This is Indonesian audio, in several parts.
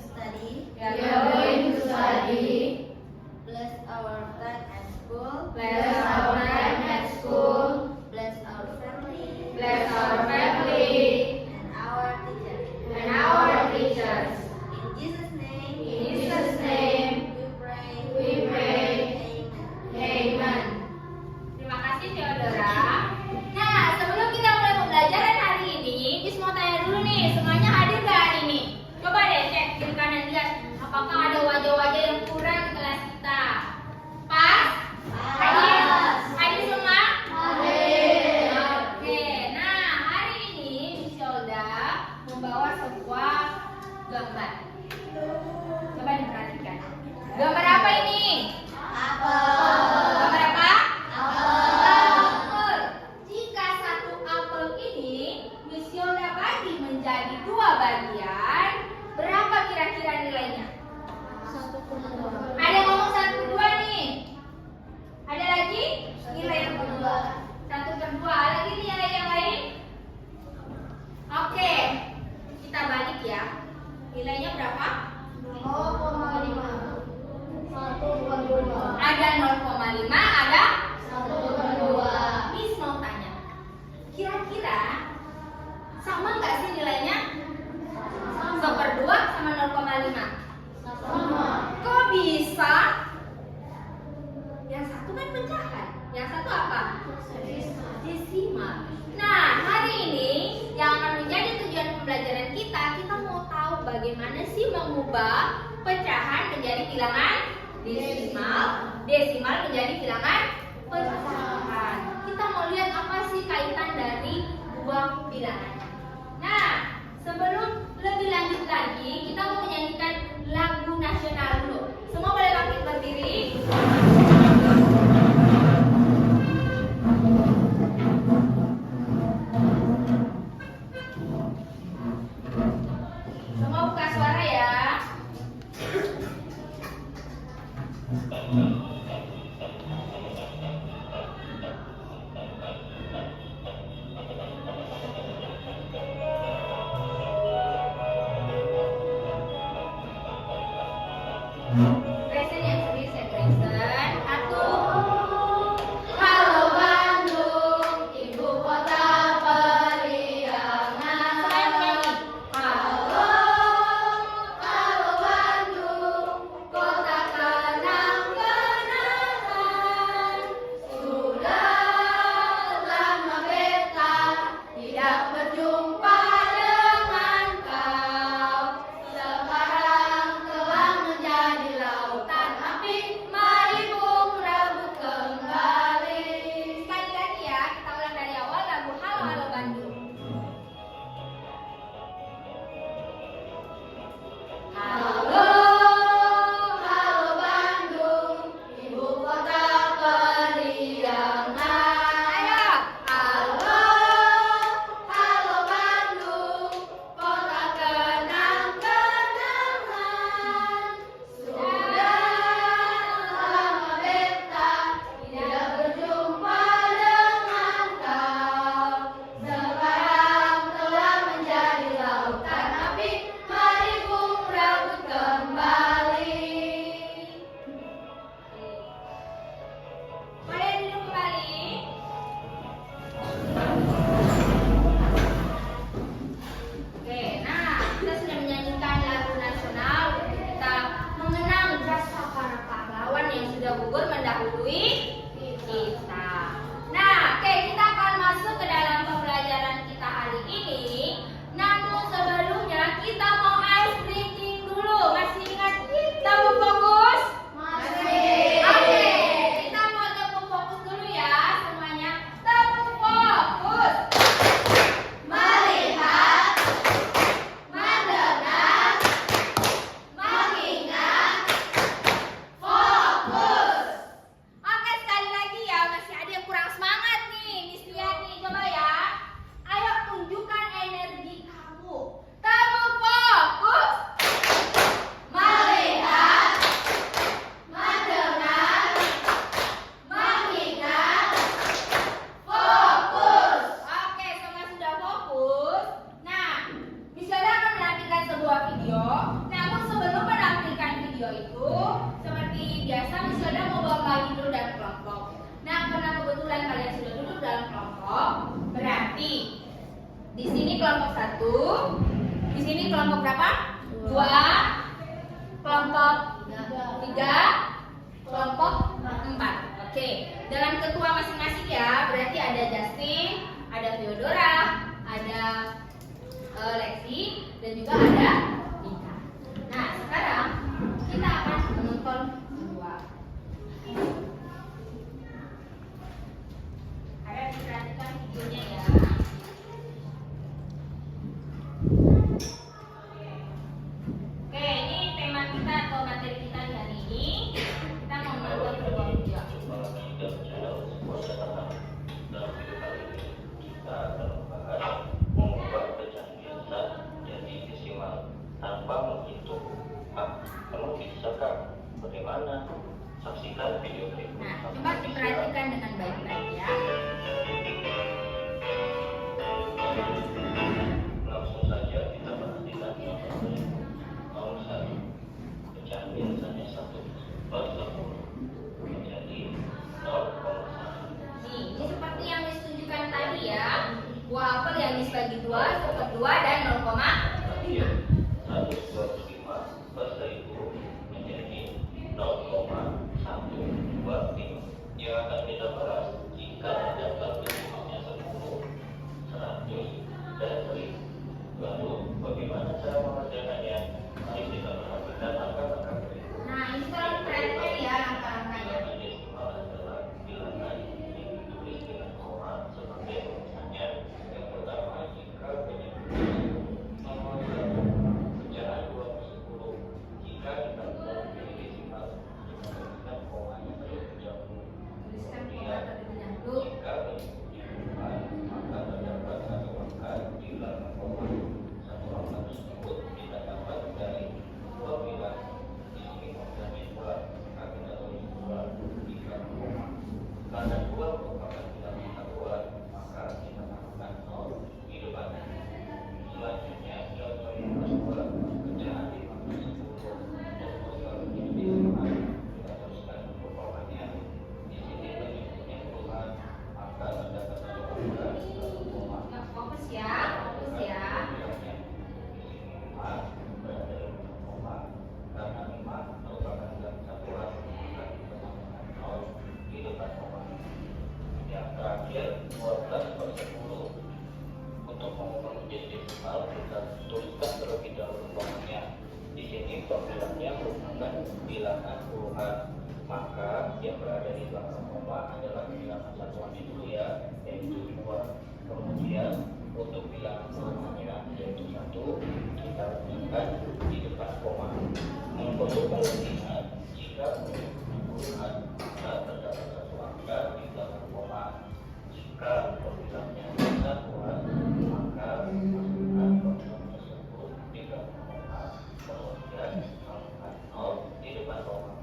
study. We are going to study. Bless our time at school. Bless our time at school. Bless our family. Bless our family. And our teachers. And our teachers. In Jesus' name. In Jesus' name. We pray. We pray. Amen. Amen. Terima kasih Theodora. Nah, sebelum kita mulai pembelajaran hari ini, Jis mau tanya dulu nih, semuanya hadir nggak hari ini? Coba deh cek kiri kanan lihat, apakah ada wajah-wajah yang kurang di kelas kita? Pas? Hadir? Hadir semua? Hadir. Oke, nah hari ini Miss Yolda membawa sebuah gambar. Coba diperhatikan. Gambar apa ini? Gambar apa? Apel. Jika satu apel ini Miss Yolda bagi menjadi dua bagian, berapa kira-kira nilainya? 1,2. Ada yang ngomong 1/2 nih. Ada lagi? Nilai yang kedua. 1/2. Lagi nilai yang lain? Oke. Kita balik ya. Nilainya berapa? 0,5. 1,2. Ada 0,5, ada 1,2. Miss mau tanya, kira-kira sama nggak sih nilainya? 1/2 sama 0,5. Sama. Kok bisa? Yang satu kan pecahan, yang satu apa? Desimal. Nah, hari ini yang akan menjadi tujuan pembelajaran kita mau tahu bagaimana sih mengubah pecahan menjadi bilangan desimal menjadi bilangan pecahan. Kita mau lihat apa sih kaitan dari dua bilangan. Nah, sebelum lebih lanjut lagi, kita mau menyanyikan lagu nasional dulu. Semua boleh bangkit berdiri. Semua buka suara ya. 1. Di sini kelompok berapa? 2. Kelompok 3. Kelompok 4. Oke. Dengan ketua masing-masing ya. Berarti ada Justin, ada Theodora, ada Lexi, dan juga ada Dika. Nah, sekarang kita akan menonton dua. Kalian perhatikan videonya ya. Oke, ini tema kita atau materi kita di hari ini. Kita mau menonton sebuah video. Tanpa menghitung, kamu bisakah? Bagaimana? Saksikan video berikut. Nah, coba diperhatikan dengan baik-baik ya. Langsung saja kita perhatikan contohnya. Mau saya pecahin misalnya 1/10 menjadi 0,1. Nih, ini seperti yang ditunjukkan tadi ya. Buah apel yang dibagi 2, 1/2 dan 0,5. 1/25 per 1000 menjadi 0,125. Yang akan kita bahas jika dapat bentuknya 10, 100, dan 1000. Lalu bagaimana cara mengerjakannya? Mari kita perhatikan langkah-langkah berikut. Nah, ini kalau diperhatikan ya langkah-langkahnya. Desimal adalah bilangan yang ditulis dengan koma sebagai misalnya yang pertama jika penyebutnya nomor 1 pecahan 2/10. Jika kita memilih desimal dengan komanya terlebih dahulu. Tuliskan koma terlebih dahulu. Jika penyebutnya 4, maka terdapat satu angka di belakang koma. Satu angka tersebut kita dapat dari dua bilangan. Di sini komanya 2, maka kita tulis 2 di belakang koma. Karena 2 merupakan bilangan satuan, maka kita tambahkan 0 di depannya. Selanjutnya contoh yang kedua, pecahan 5/10. Untuk selalu jadi desimal, kita teruskan untuk komanya. Di sini penyebutnya puluhan, maka terdapat satu angka di belakang koma. Nah, fokus ya, fokus ya. Di sini 5 berada di belakang koma. Karena 5 merupakan bilangan satuan, maka kita tambahkan 0 di depan koma. Yang terakhir 12/10. Untuk mengubah menjadi desimal, kita tuliskan terlebih dahulu komanya. Di sini pembilangnya merupakan bilangan puluhan, maka yang berada di belakang koma adalah bilangan satuannya dulu ya, yaitu 2. Kemudian untuk bilangan puluhannya yaitu 1, kita letakkan di depan koma. Perlu kalian ingat, jika menyebutnya puluhan, maka terdapat satu angka di belakang koma. Jika pembilangnya satuan, maka masukkan pembilang tersebut di belakang koma. Kemudian tambahkan 0 di depan koma.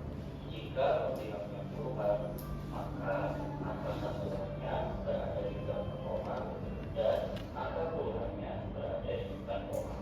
Jika pembilangnya puluhan, maka angka satuannya berada di belakang koma dan angka puluhannya berada di depan koma.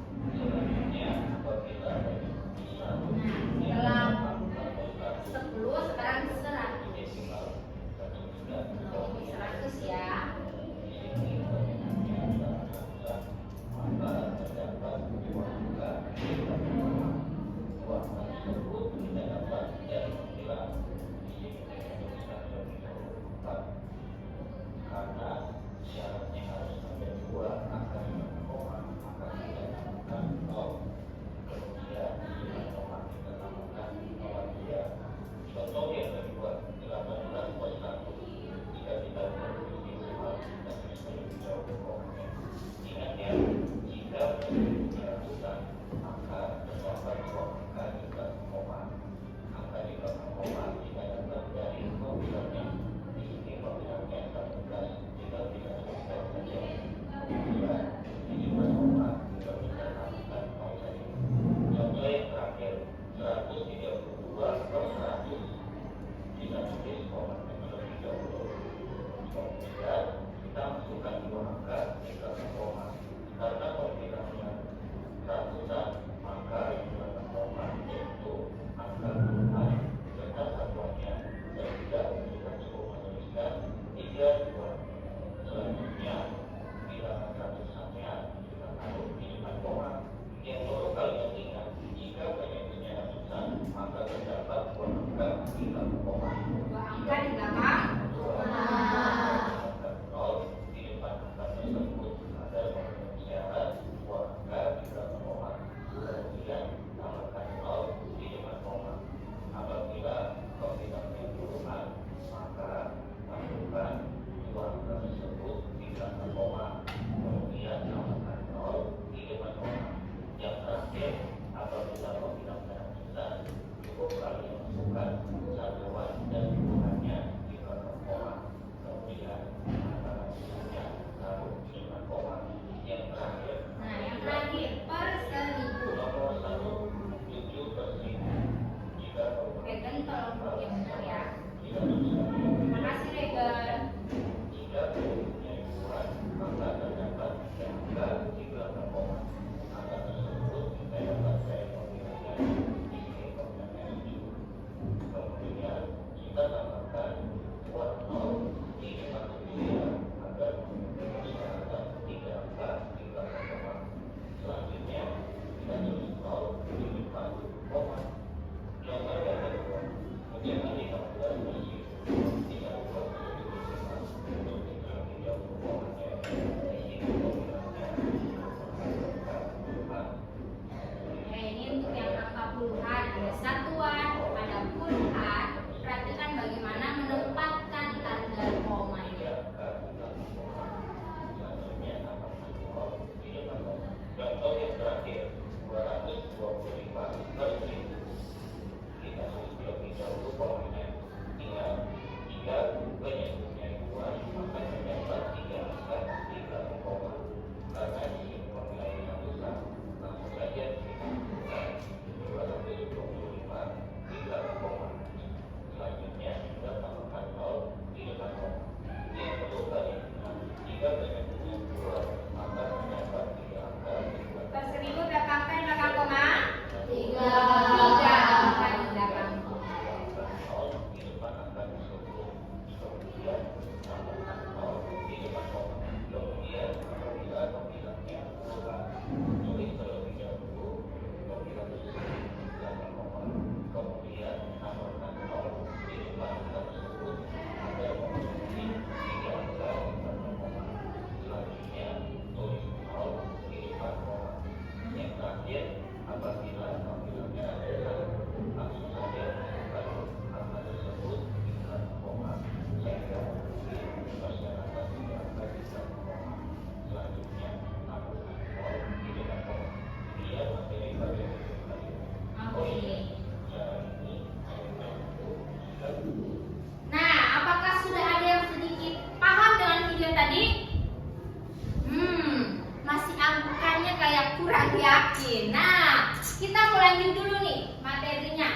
baru yakin. Nah, kita mau lanjut dulu nih materinya.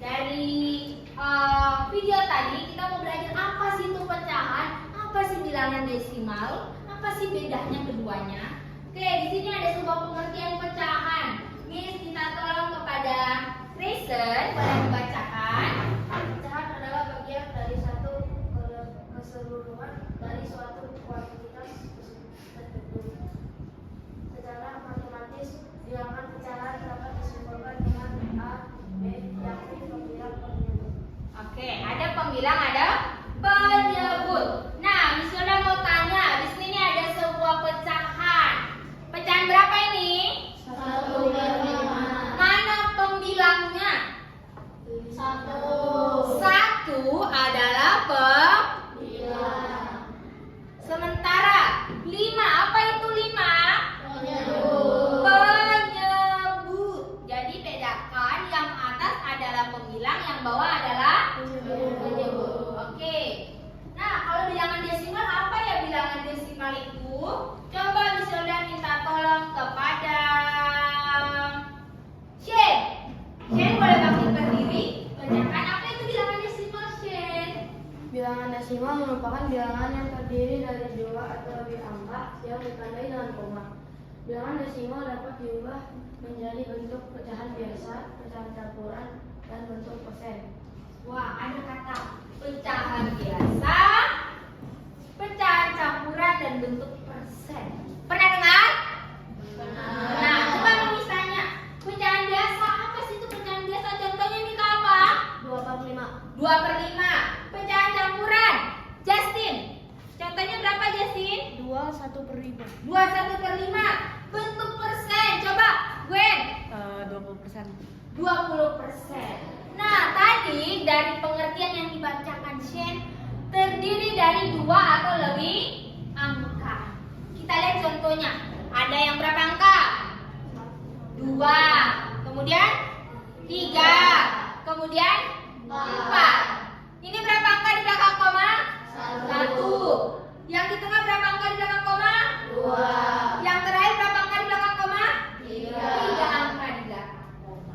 Dari video tadi kita mau belajar apa sih itu pecahan, apa sih bilangan desimal, apa sih bedanya keduanya. Oke, di sini ada sebuah pengertian pecahan. Miss kita tolong kepada Raisin, boleh membacakan. Pecahan adalah bagian dari satu keseluruhan dari suatu kuantitas tertentu. Secara matematis, bilangan pecahan dapat disimpulkan dengan A, B, yakni pembilang penyebut. Oke, ada pembilang, ada penyebut. Nah, Miss Yoda mau tanya, di sini ada sebuah pecahan. Pecahan berapa ini? 1/5. Mana pembilangnya? 1. 1 adalah Bilang. sementara 5, apa itu 5? Penyebut. Penyebut. Jadi bedakan, yang atas adalah pembilang, yang bawah adalah penyebut. Oke. Nah, kalau bilangan desimal, apa ya bilangan desimal itu? Coba Miss Yoda minta tolong kepada Shen. Shen boleh bangkit berdiri. Bacakan apa itu bilangan desimal, Shen? Bilangan desimal merupakan bilangan yang terdiri dari 2 atau lebih angka yang ditandai dengan koma. Bilangan desimal dapat diubah menjadi bentuk pecahan biasa, pecahan campuran, dan bentuk persen. Wah, ada kata pecahan biasa, pecahan campuran, dan bentuk persen. Pernah dengar? Nah, coba misalnya pecahan biasa, apa sih itu pecahan biasa? Contohnya ini apa? 2/5. 2/5. Pecahan campuran, Justin. Contohnya berapa, Justin? 2 1/5. 21/5. Bentuk persen, coba Gwen. 20%. 20%. Nah, tadi dari pengertian yang dibacakan Shen terdiri dari 2 atau lebih angka. Kita lihat contohnya. Ada yang berapa angka? 2. Kemudian 3. Kemudian 4. Ini berapa angka di belakang koma? 1. Yang di tengah berapa angka di belakang koma? 2. Yang terakhir berapa angka di belakang koma? 3. 3 angka di belakang koma.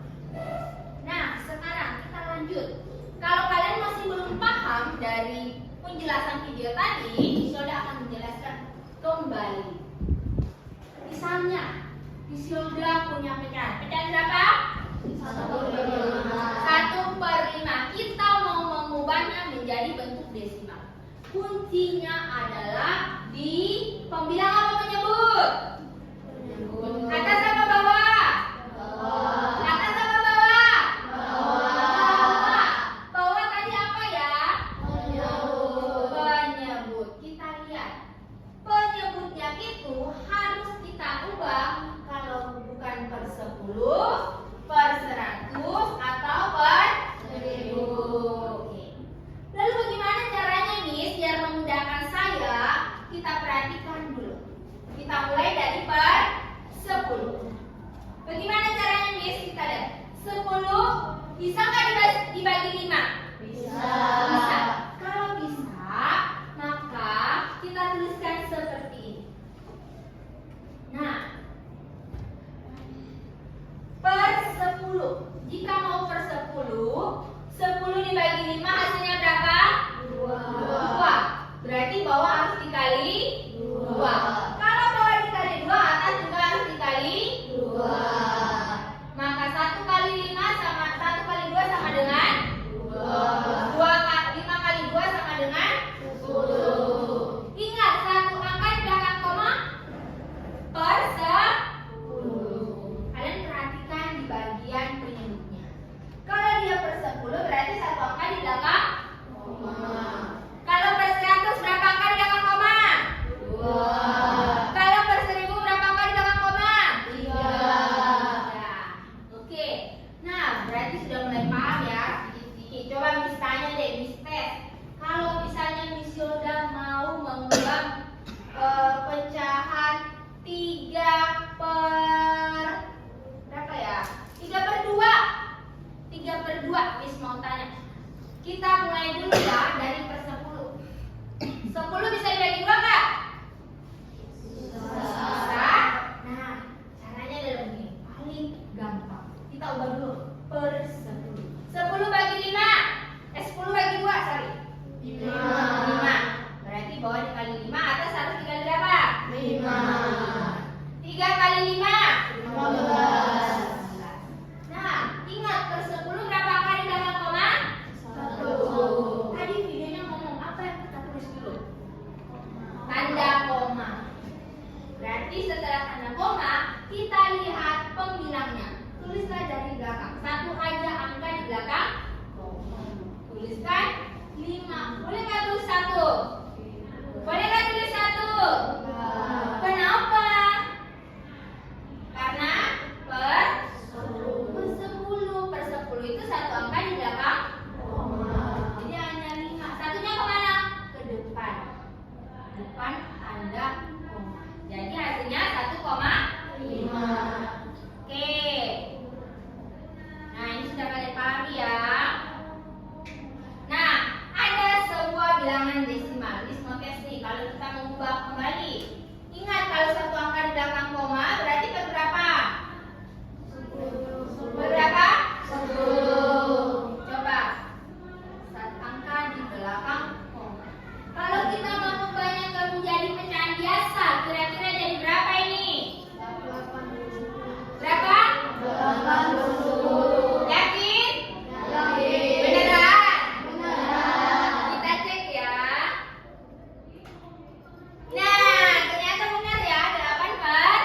Nah, sekarang kita lanjut. Kalau kalian masih belum paham dari penjelasan video tadi, Isolda akan menjelaskan kembali. Misalnya, Isolda punya pecahan. Pecahan berapa? 1/5. Kita mau mengubahnya menjadi bentuk desimal. Kuncinya adalah di pembilang apa penyebut? Atas apa bawah? Atas apa bawah? Bawah tadi apa ya? Penyebut. Kita lihat. Penyebutnya itu harus kita ubah kalau bukan per 10, per 100 atau per 1000. Oke. Lalu bagaimana caranya, Miss, biar memudahkan saya? Kita perhatikan dulu. Kita mulai dari per 10. Bagaimana caranya, Miss? Kita lihat. 10 bisa nggak dibagi 5? Bisa. Bisa. Kalau bisa, maka kita tuliskan seperti ini. Nah, per 10. Jika mau per 10, 10 dibagi 5 hasilnya berapa? 2. Berarti bawah harus dikali 2. Kalau bawah dikali 2, atas juga harus dikali 2. Maka 1 kali 5 sama 1 kali 2 sama dengan 5 kali 2 sama dengan 10. Ingat, satu angka di belakang koma per 10. Kalian perhatikan di bagian penyebutnya. Kalau dia per 10 berarti satu angka di belakang per 10. 10 bagi 5. 10 bagi 2, sorry. 5. Berarti bawah dikali 5, atas harus dikali berapa? 3 kali 5. 15. Nah, ingat per 10 berapa angka di belakang koma? 1. Tadi videonya ngomong apa yang kita tulis dulu? Tanda koma. Berarti setelah tanda koma, kita lihat pembilangnya. Tulislah dari belakang. Satu aja angka di belakang koma. Tuliskan 5. Boleh nggak tulis 1? Boleh nggak tulis 1? Kenapa? Karena per 10. Per 10 itu satu angka di belakang koma. Jadi hanya 5. Satunya kemana? Ke depan. Depan tanda koma. Jadi hasilnya 1,5. Oke. Nah, ini sudah kalian pahami ya. Nah, ada sebuah bilangan desimal. Ini semua tes nih. Kalau kita mengubah kembali, ingat kalau satu angka di belakang koma berarti ke berapa? Berapa? 10. Coba. Satu angka di belakang koma. Kalau kita mengubahnya ke menjadi pecahan biasa, kira-kira jadi berapa ini? Berapa? 80. Yakin? Yakin. Beneran? Beneran. Kita cek ya. Nah, ternyata benar ya, 8 per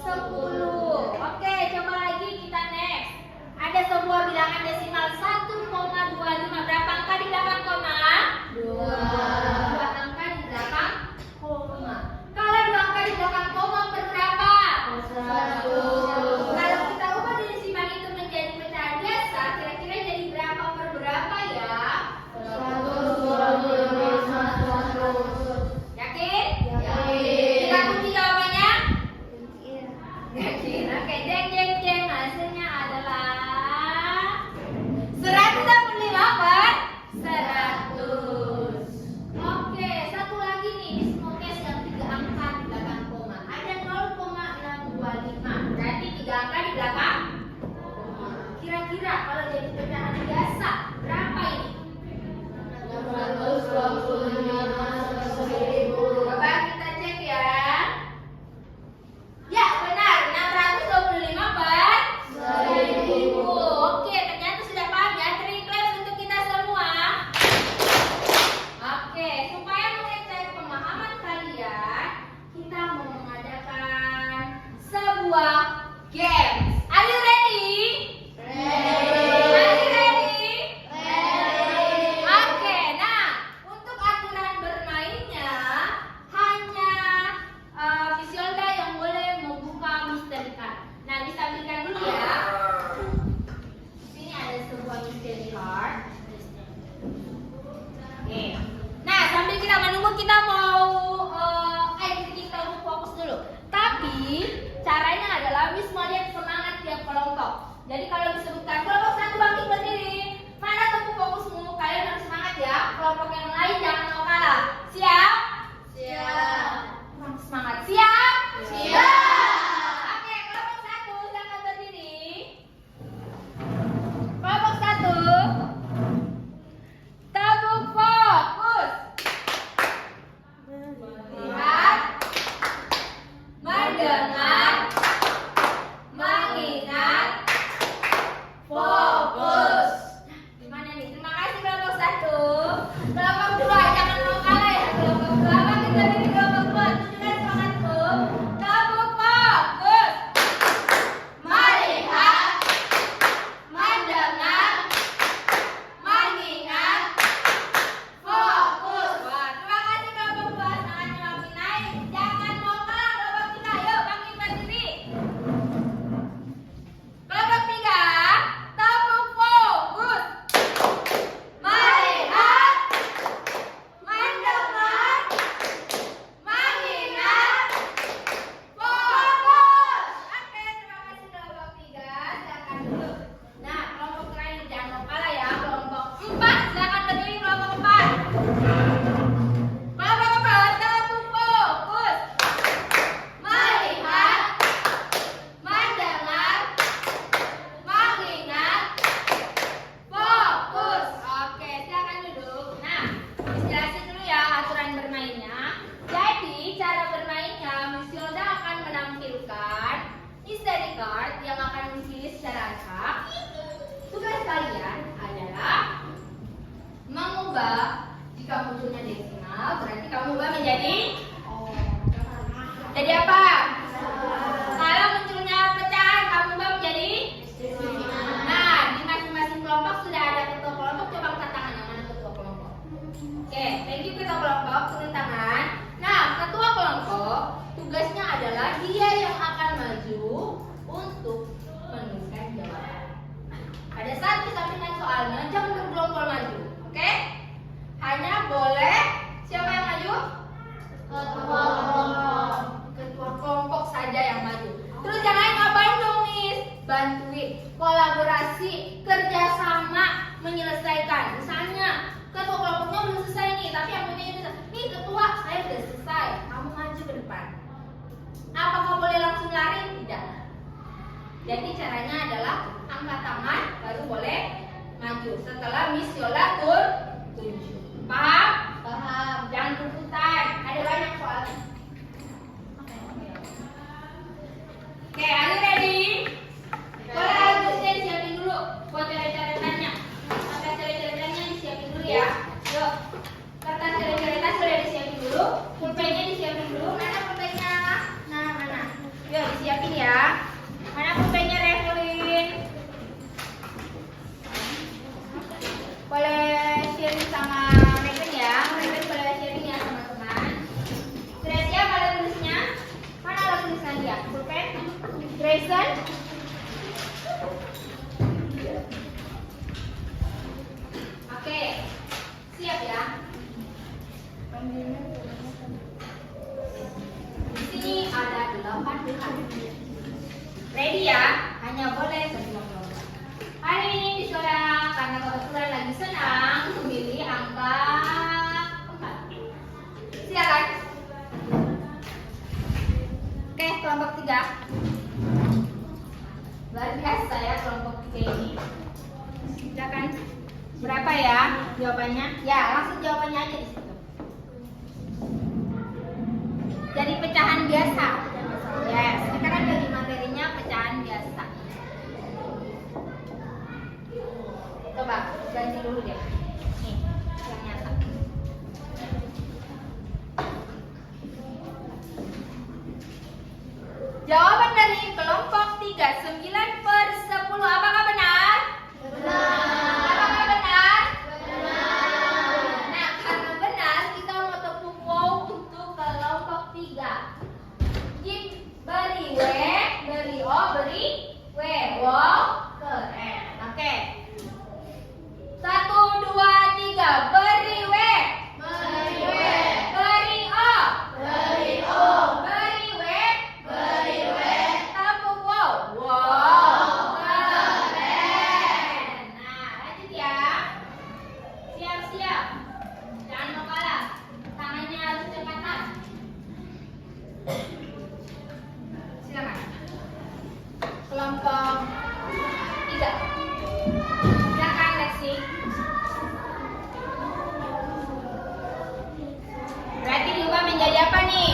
10. Oke, coba lagi kita next. Ada sebuah bilangan desimal 1,25. Berapa angka di belakang koma? 2 angka di belakang koma. Kalau 2 angka di belakang koma per berapa? 100. Kalau kita ubah desimal itu menjadi pecahan biasa, kira-kira jadi berapa per berapa ya? 100. Yakin? Yakin. Kita kunci jawabannya? Yakin. Oke, jeng jeng jeng. Hasilnya adalah 165 per 100. Oke, satu lagi nih. Di semua tes yang 3 angka di belakang koma. Ada 0,625. Berarti 3 angka di belakang koma. Kira-kira kalau jadi pecahan biasa berapa ini? 625. Coba kita cek ya. Ya, benar. 625 per 100. chart yang akan dipilih secara acak. Tugas kalian adalah mengubah, jika munculnya desimal berarti kamu ubah menjadi apa? Kalau munculnya pecahan kamu ubah menjadi nah, di masing-masing kelompok sudah ada ketua kelompok. Coba angkat tangan yang mana ketua kelompok. Oke, thank you ketua kelompok, turun tangan. Nah, ketua kelompok tugasnya adalah dia yang akan maju untuk menuliskan jawaban. Pada saat kita pindah soalnya, jangan bergerombol maju, oke? Hanya boleh siapa yang maju? Ketua kelompok saja yang maju. Terus jangan ngapain dong, Miss? Bantuin, kolaborasi, kerjasama, menyelesaikan. Misalnya ketua kelompoknya belum selesai nih, tapi yang punya ini nih ketua saya sudah selesai. Kamu maju ke depan. Apakah boleh langsung lari? Tidak. Jadi caranya adalah angkat tangan baru boleh maju. Setelah Miss Yola tunjuk. Paham? Paham. Jangan rebutan. Ada banyak soalnya. Oke, are you ready? Boleh harusnya disiapin dulu buat coret-coretannya. Kertas coret-coretannya disiapin dulu ya. Yuk. Kertas coret-coretan sudah disiapin dulu. Pulpennya disiapin dulu. Mana pulpennya? Nah, mana? Yuk, disiapin ya. Mana pulpennya, Revelin? Boleh sharing sama Reven ya. Reven boleh sharing ya teman-teman. Sudah siap ada tulisnya? Mana ada tulisan dia? Pulpen? Grayson? Oke, siap ya. Di sini ada 8 bukan. Ready ya? Hanya boleh kedua kelompok. Hari ini saudara karena kebetulan lagi senang memilih angka 4. Silakan. Oke, kelompok 3. Luar biasa ya kelompok 3 ini. Silakan. Berapa ya jawabannya? Ya, langsung jawabannya aja di situ. Jadi pecahan biasa. Yes, sekarang dari materinya pecahan biasa. Coba ganti dulu deh. Nih, yang nyata. Jawaban dari kelompok 3, 9/10. Apakah benar? Benar. Apakah benar? Benar. Nah, karena benar, kita mau tepuk wow untuk kelompok 3. Beri W, beri O, beri W. Wow, keren. Oke. 1, 2, 3. Beri W. Beri W. Beri O. Beri O. Beri W. Beri W. Tepuk wow. Wow, keren. Nah, lanjut ya. Siap-siap. Jangan mau kalah. Tangannya harus cepatan. Silakan. Kelompok 3. Silakan Lexi. Berarti diubah menjadi apa nih?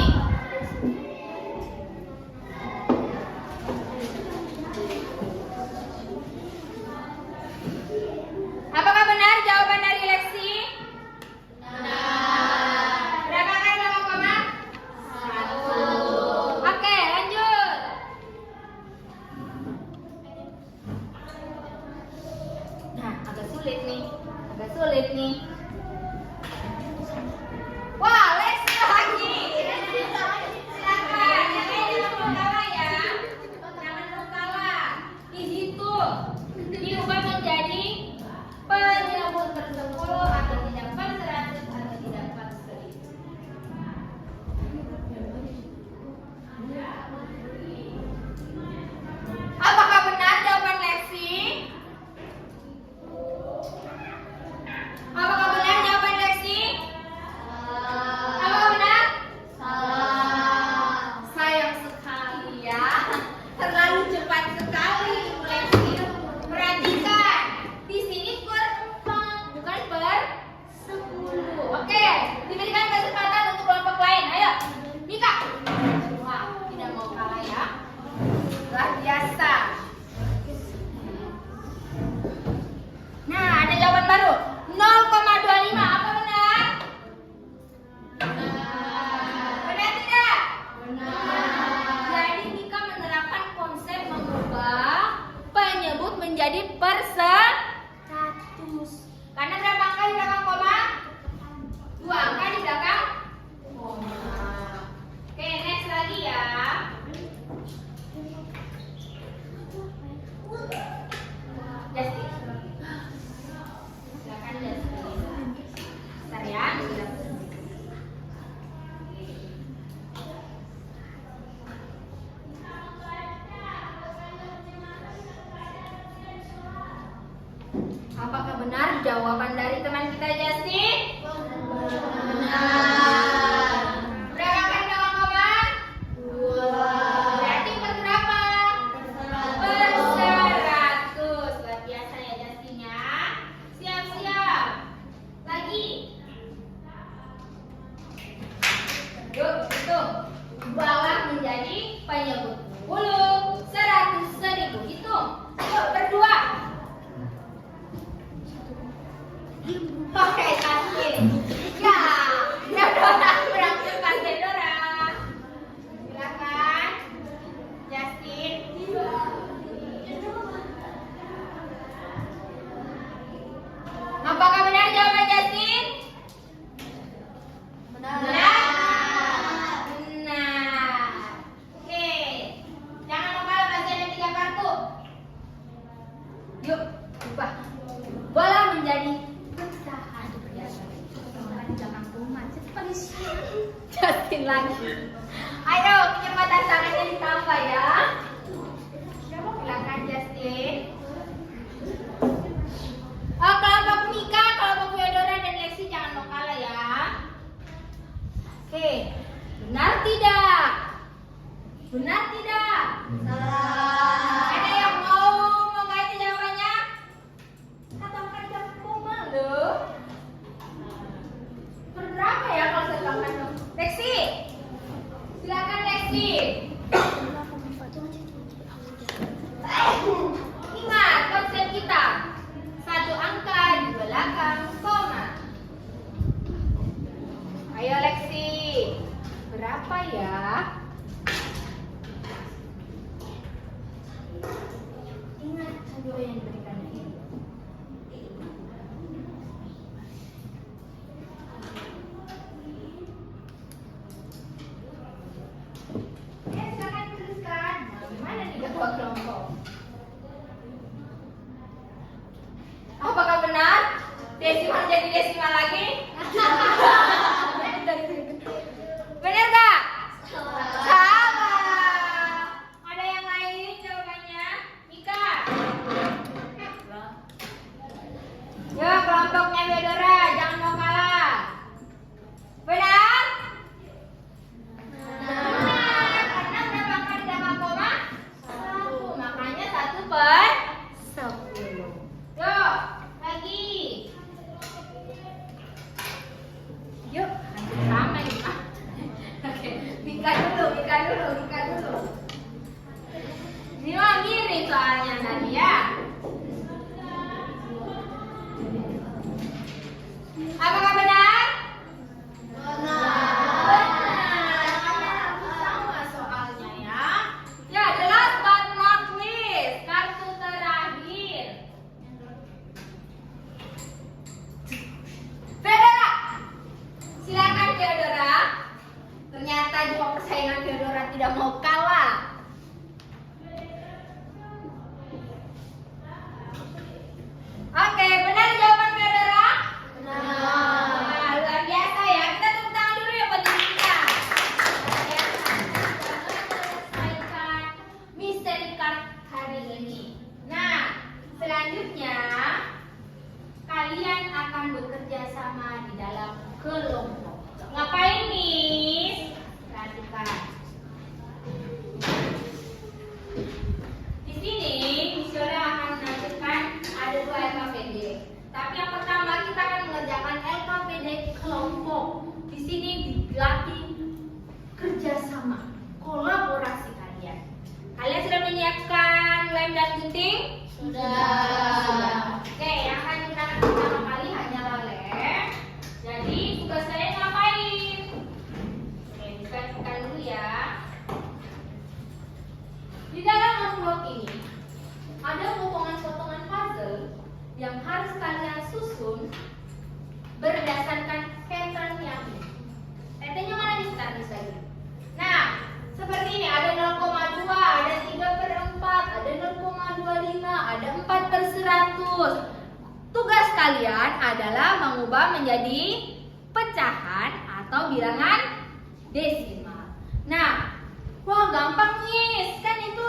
Apakah benar jawaban dari Lexi? Benar. Berapa kali berapa koma? 1. Oke, lanjut. Nah, agak sulit nih. Wah, Lexi lagi. Silakan, yang lain jangan mau kalah ya. Jangan mau kalah. Di situ diubah menjadi penyebut per-10 atau tidak per-100 atau tidak per-1000. Apakah benar jawaban Lexi? Apakah benar jawaban Lexi? Apakah benar? Salah. Sayang sekali ya. Terlalu cepat sekali Ibu Lexi. Perhatikan. Di sini per 4 bukan per 10. Oke, diberikan kesempatan untuk kelompok lain. Ayo, Mika. Wah, tidak mau kalah ya. Luar biasa. menjadi perseratus. Karena berapa angka di belakang koma? 2 angka di belakang koma. Oke, next lagi ya. Justin. Silakan Justin. Bentar ya. Apakah benar jawaban dari teman kita Justin? Benar. Berapa angka di belakang koma? 2. Berarti berapa? Perseratus. Luar biasa ya Justin ya. Siap-siap. Lagi. Yuk, hitung. Bawah menjadi penyebut 10, 100, 1000. Hitung. Yuk, berdua. Oke, Justin. Ya, Dora berhasil kasih Dora. Silakan, Justin. Apakah benar jawaban Justin? Benar. Oke, jangan lupa masih ada 3 kartu. Yuk, ubah. Bola menjadi pecahan. Justin lagi. Ayo, kecepatan tangannya ditambah ya. Silakan Justin. Oh, kelompok Mika, kelompok Theodora dan Lexi jangan mau kalah ya. Oke, benar tidak? Benar tidak? Salah. Ada yang mau ganti jawabannya? Kata angka di belakang koma loh. Berapa ya kalau saya tambahkan? Lexi, silakan Lexi. Ingat konsep kita, 1 angka di belakang koma. Ayo Lexi, berapa ya? Ingat hadiah yang diberikan ini. Silakan tuliskan. Bagaimana nih ketua kelompok? Apakah benar? Desimal jadi desimal lagi? Benar gak? Salah. Ada yang lain jawabannya? Mika. Ya, kelompoknya Theodora, jangan mau kalah. Benar? Benar. Karena berapa angka di belakang koma? 1. Makanya 1/10. Yuk, lagi. Yuk, hampir sama nih Pak. Oke, Mika dulu. Ini mah mirip soalnya tadi ya. Apakah benar? Benar. Hampir sama soalnya ya. Ya, last but not least, kartu terakhir. Theodora, silakan Theodora. Ternyata juga persaingan Theodora tidak mau kalah. Oke, benar jawaban Theodora? Benar. Nah, luar biasa ya. Kita tepuk tangan dulu ya buat diri kita. Luar biasa. Selesaikan misteri card hari ini. Nah, selanjutnya kalian akan bekerja sama di dalam kelompok. Ngapain nih? Perhatikan. Di sini misalnya akan mengajarkan ada 2 LKPD. Tapi yang pertama kita akan mengerjakan LKPD kelompok. Di sini dilatih kerjasama, kolaborasi kalian. Kalian sudah menyiapkan lem dan gunting? Sudah. Oke, yang akan digunakan pertama kali hanyalah lem. Jadi tugas kalian ngapain? Oke, diperhatikan dulu ya. Di dalam envelope ini ada potongan foto Nah, ada 4/100. Tugas kalian adalah mengubah menjadi pecahan atau bilangan desimal. Nah, wah gampang Miss, kan itu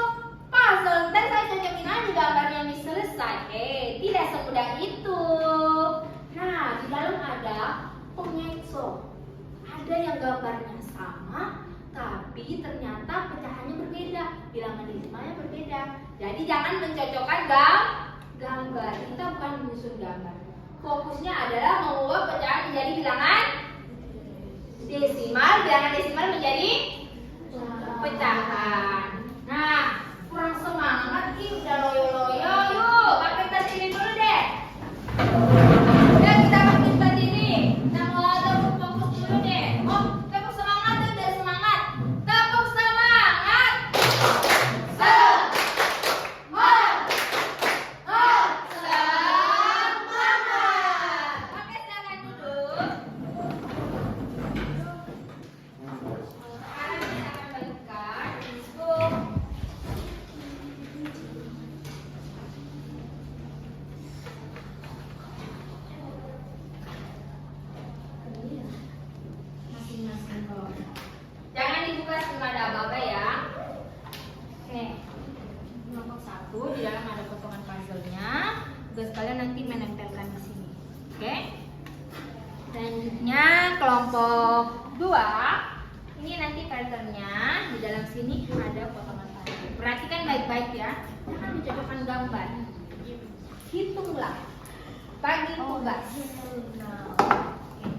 puzzle. Ntar saya cocokin aja gambarnya Miss selesai. Tidak semudah itu. Nah, di dalam ada pengeco. Ada yang gambarnya sama, tapi ternyata pecahannya berbeda, bilangan desimalnya berbeda. Jadi jangan mencocokkan gambar. Kita bukan menyusun gambar. Fokusnya adalah mengubah pecahan menjadi bilangan desimal, bilangan desimal menjadi pecahan. Nah, kurang semangat nih, udah loyo-loyo. Yuk, pakai tas ini dulu deh. Udah kita pakai tas ini. Nah, mau fokus dulu deh. Oh, tepuk semangat tuh, udah semangat. Tepuk semangat. Semangat. Oke, silakan duduk. Sekarang kita akan bagikan untuk masing-masing kelompok. Jangan dibuka semada aba ya. Oke. Kelompok 1 di dalam ada potongan puzzle-nya. Tugas kalian nanti menempelkan di sini. Oke. Selanjutnya kelompok 2. Ini nanti patternnya di dalam sini ada potongan puzzle. Perhatikan baik-baik ya. Jangan mencocokkan gambar. Hitunglah. Bagi tugas.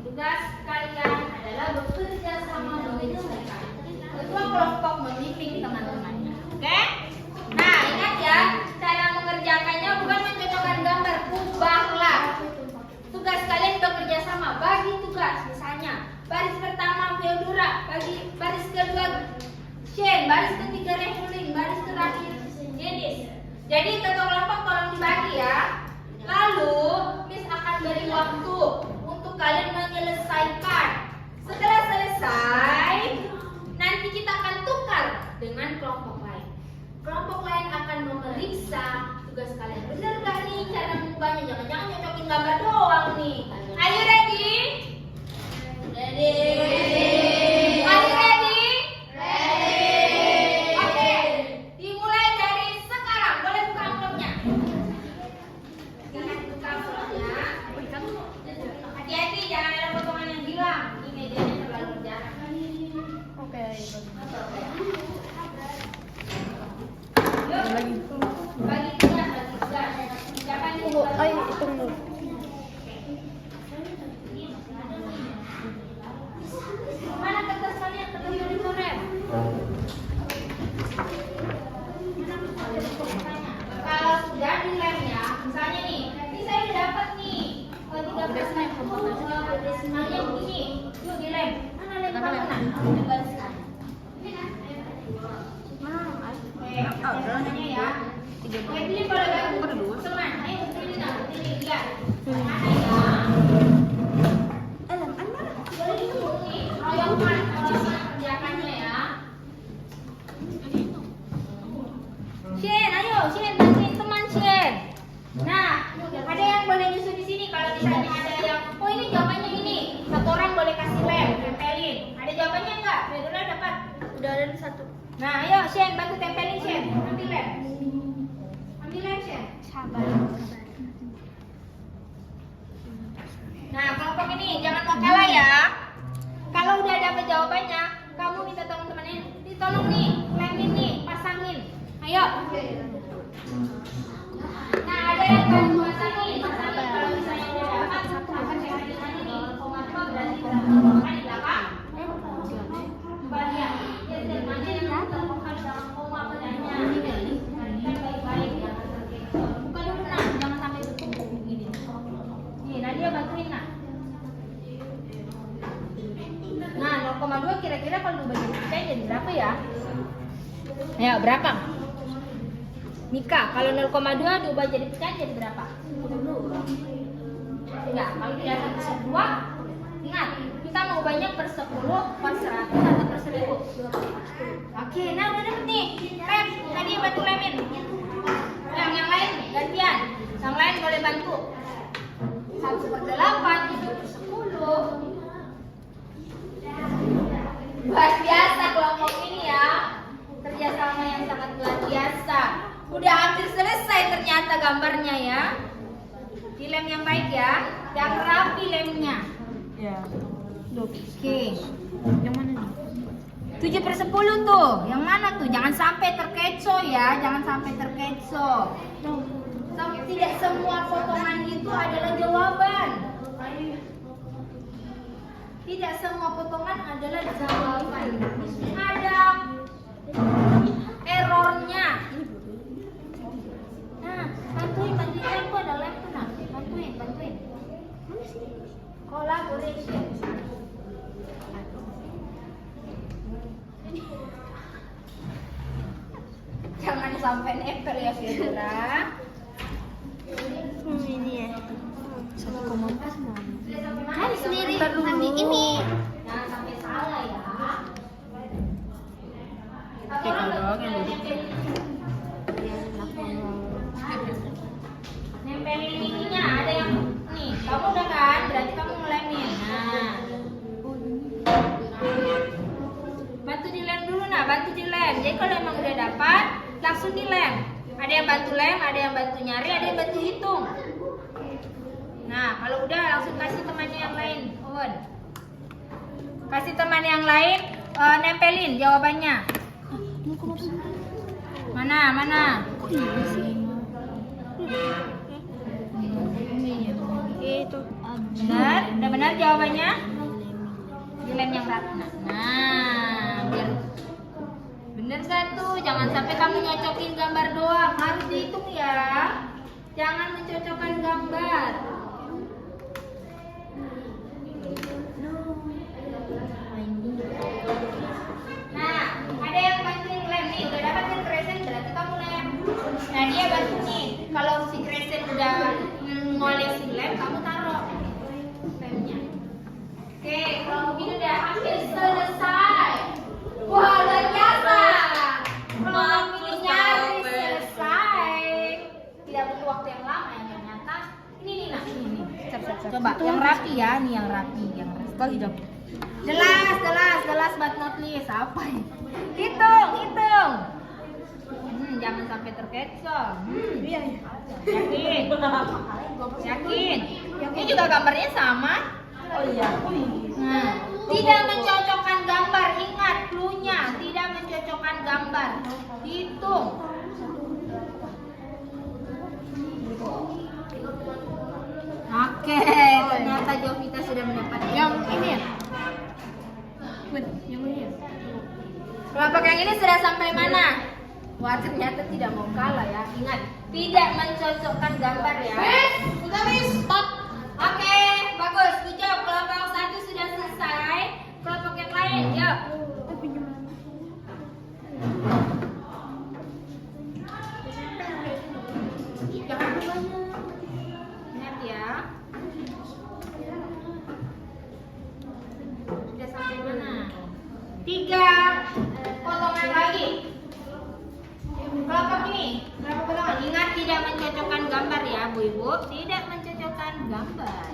Tugas kalian adalah bekerja sama menyelesaikan. Ketua kelompok membimbing teman-temannya. Oke? Nah, ingat ya, cara mengerjakannya bukan mencocokkan gambar, ubahlah. Tugas kalian bekerja sama, bagi tugas. Misalnya, baris pertama Theodora, bagi baris kedua Shane, baris ketiga Revelin, baris terakhir Dennis. Jadi ketua kelompok tolong dibagi ya. Lalu, Miss akan beri waktu untuk kalian menyelesaikan. Setelah selesai, nanti kita akan tukar dengan kelompok lain. Kelompok lain akan memeriksa tugas kalian. Bener gak nih cara mengubahnya? Jangan-jangan nyocokin gambar doang nih. Are you ready? Ready. Are you ready? Ready. Oke, dimulai dari sekarang. Boleh buka amplopnya. Silahkan buka amplopnya. Hati-hati, jangan ada potongan yang hilang. Ini mejanya terlalu jarang. Oke. Yuk, bagi tugas. Siapa yang Tunggu, ayo hitung dulu. Mana kertas kalian? Kertas yang dicoret. Kalau sudah dilem ya, misalnya nih, ini saya udah dapat nih 13 desimalnya begini. Yuk dilem. Mana lem kamu nak? Dibariskan. Ini kan? Oke, ya. Oke, pilih kalau bagus. Teman, ayo pilih nak, pilih lihat. Mana ya? Boleh dihitung nih. Royongan kerjakannya ya. Shen, ayo Shen, bantuin teman Shen. Nah, ada yang boleh nyusun di sini. Kalau misalnya ada yang, oh ini jawabannya ini, satu orang boleh kasih lem, tempelin. Ada jawabannya enggak? Udah dapat. Udah ada satu. Nah, ayo Shen, bantu tempelin Shen. Ambil lem. Ambil lem Shen. Sabar. Nah, kelompok ini jangan mau kalah ya. Kalau udah dapat jawabannya, kamu minta tolong temannya, ditolong nih, lemin nih, pasangin. Ayo. Nah, ada yang bantu pasangin. Kalau misalnya udah dapat, akan saya kasih ini. 0,2 berarti berapa? Di belakang. Coba lihat. Lihat mana yang terbuka dalam koma bedanya. Perhatikan baik-baik ya. Buka dulu nak, jangan sampai bertumpuk begini. Nih, Nadia bantuin nak. Nah, 0,2 kira-kira kalau dibagi pecahin jadi berapa ya? Ya, berapa? Nika, kalau 0,2 diubah jadi pecahan jadi berapa? Enggak, kalau tidak ada per 2, ingat, kita mau ubahnya per 10, per 100, atau per 1000. Oke, nah udah dapet nih. Lem, tadi bantu lemin. Yang lain selesai ternyata gambarnya ya. Dilem yang baik ya, yang rapi lemnya. Ya. Oke. Yang mana nih? 7/10 tuh. Yang mana tuh? Jangan sampai terkecoh ya, jangan sampai terkecoh. Tidak semua potongan itu adalah jawaban. Tidak semua potongan adalah jawaban. Ada errornya. Nah, bantuin tempo ada lem tuh nah. Bantuin. Collaboration. Jangan sampai nempel ya Fiora. Ini ya. 1,4 mau. Kan sendiri ambil ini. Jangan sampai salah ya. Tinggal doang yang Nempelin ininya ada yang nih. Kamu udah kan? Berarti kamu ngelemin. Nah. Bantu dilem dulu nah, bantu dilem. Jadi kalau emang udah dapat, langsung dilem. Ada yang bantu lem, ada yang bantu nyari, ada yang bantu hitung. Nah, kalau udah langsung kasih temannya yang lain, Owen. Kasih teman yang lain, nempelin jawabannya. Mana? Itu. Benar? Udah benar jawabannya? Dilem yang rapi. Nah, biar bener satu. Jangan sampai kamu nyocokin gambar doang. Harus dihitung ya. Jangan mencocokkan gambar. Nah, ada yang bantuin lem nih. Udah dapat kan crescent berarti kamu lem. Nah, dia bantu nih. Kalau si crescent udah ngolesin lem, kamu taruh lemnya. Oke, kalau begini udah hampir selesai. Wah, luar biasa. Kalau begini nyaris selesai. Tidak butuh waktu yang lama ya ternyata. Ini nih, nah, ini. Coba yang rapi ya, nih yang rapi. Sekali dong. Jelas but not least. Apa ini? Hitung. Jangan sampai terkecoh. Yakin. Ini juga gambarnya sama. Oh iya. Nah, tidak mencocokkan gambar. Ingat cluenya, tidak mencocokkan gambar. Hitung. Oke, ternyata Jovita sudah mendapatkan Yang ini ya? Yang ini ya? kelompok yang ini sudah sampai mana? Wah, ternyata tidak mau kalah ya. Ingat, tidak mencocokkan gambar ya. Sudah, stop. Oke, bagus. Good job. Kelompok 1 sudah selesai. Kelompok yang lain, yuk. Ingat ya. Sudah sampai mana? 3 potongan lagi. Kelompok ini berapa potongan? Ingat tidak mencocokkan gambar ya, Bu Ibu. Tidak mencocokkan gambar.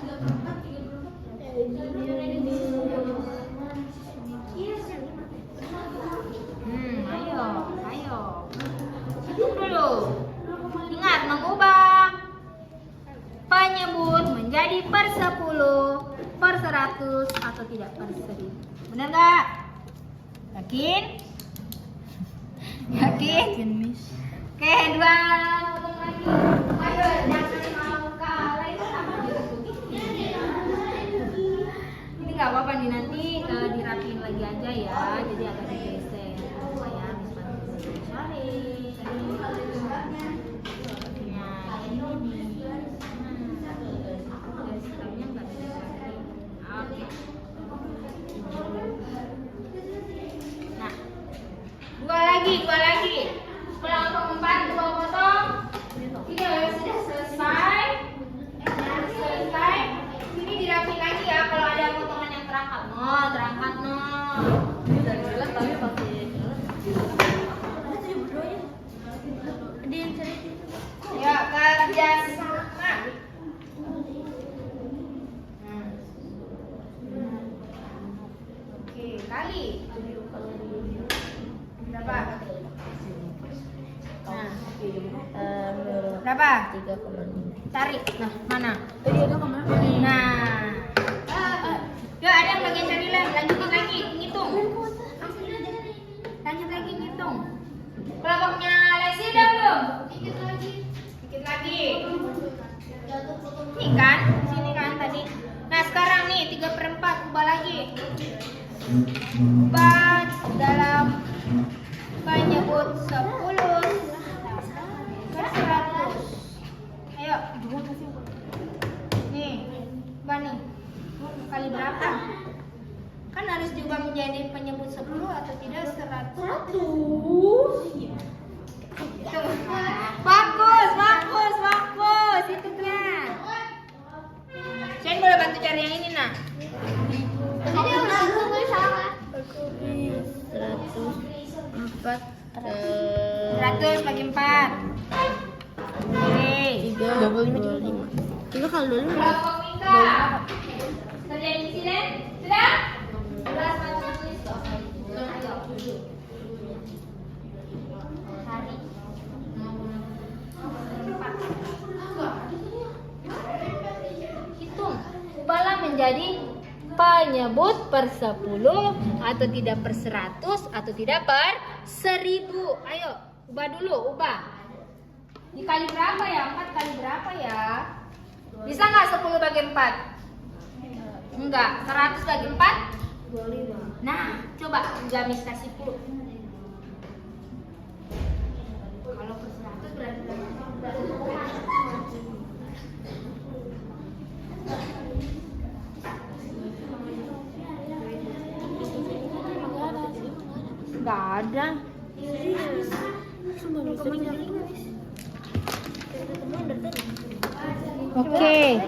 Ayo. Hitung dulu. Ingat mengubah penyebut menjadi per 10, per 100 atau tidak per 1000. Benar nggak? Yakin? Yakin, Miss? Oke, 2 potong lagi. Ayo, jangan mau kalah itu sama ini nggak apa-apa nih, nanti dirapiin lagi aja ya. Jadi agak digeser supaya Miss bantu cari. Nah, ini nih. Sistemnya nggak dicari. Oke. Nah, dua lagi. Kelompok 4 2 potong. Berapa? 3,5. Cari. Nah, mana? Tadi ada kemana? Nah. Yuk, ada yang bagian cari lem. Lanjutin lagi, ngitung. Lanjut lagi ngitung. Kelompoknya Lesi udah belum? Dikit lagi. Ini kan, sini kan tadi. Nah, sekarang nih 3/4 ubah lagi. Ubah dalam menyebut 10 per 100. Ayo. Nih, ubah nih. Kali berapa? Kan harus diubah menjadi penyebut 10 atau tidak 100. Bagus. Hitungnya. Chen boleh bantu cari yang ini, nah. 100 bagi 4. Oke. 25. 3 kali 25. Kelompok Mika. Kerjain di sini. Sudah? Hitung. Ubahlah menjadi penyebut per 10 atau tidak per 100 atau tidak per 1000. Ayo, ubah dulu, ubah. Dikali berapa ya? 4 kali berapa ya? Bisa nggak 10 bagi 4? Enggak. 100 bagi 4? 25. Nah, coba gamis kasih 10. Kalau per 100 berarti Enggak ada. Oke.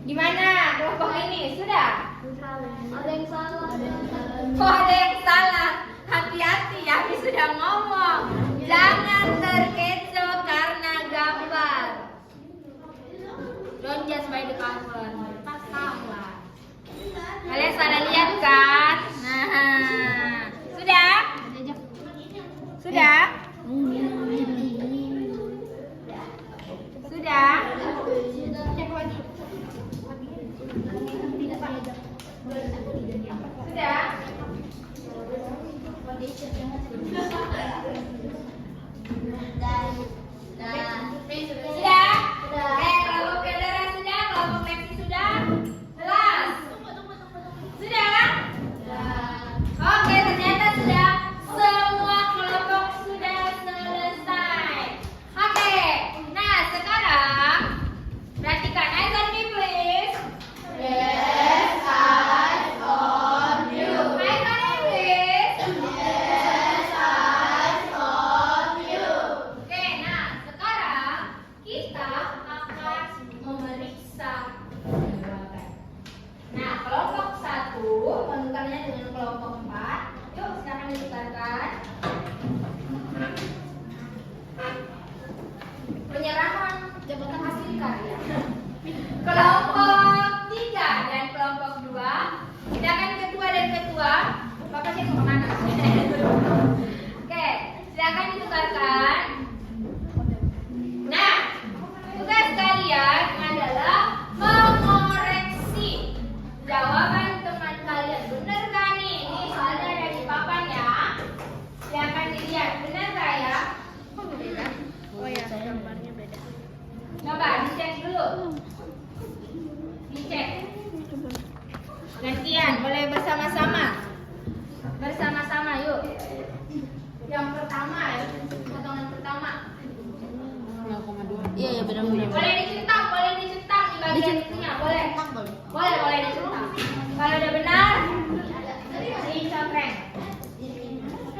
Gimana kelompok ini? Sudah? Ada yang salah. Oh, ada yang salah. Hati-hati ya, Abi sudah ngomong. Jangan terkecoh karena gambar. Don't judge by the cover. Tak salah. Kalian salah lihat kan? Nah, sudah? Sudah? Sudah? Cek lagi. Sudah? Sudah? Kelompok Federa sudah? Kelompok Lexi sudah? Jelas? Sudah? Oke, ternyata sudah. Semua kelompok sudah selesai. Oke, nah sekarang perhatikan. Eyes on me please. Eyes on me please. Oke, nah sekarang kita akan memeriksa jawaban. Nah, kelompok 1 menukarnya dengan kelompok 4. Yuk, silakan ditukarkan. Penyerahan jabatan hasil karya. Kelompok 3 dan kelompok 2. Silakan ketua dan ketua. Bapak sih mau kemana? Oke, silakan ditukarkan. Nah, tugas kalian adalah mengoreksi jawaban teman kalian. Benar kan nih? Ini soalnya ada di papan ya. Silakan dilihat, benar nggak ya? Oh ya, gambarnya beda. Coba dicek dulu. Dicek. Gantian, boleh bersama-sama. Bersama-sama yuk. Yang pertama ya, potongan pertama. 0,2. Iya, ya benar-benar. Boleh dicentang di bagian itunya, boleh. Boleh dicentang. Kalau udah benar, dicopreng.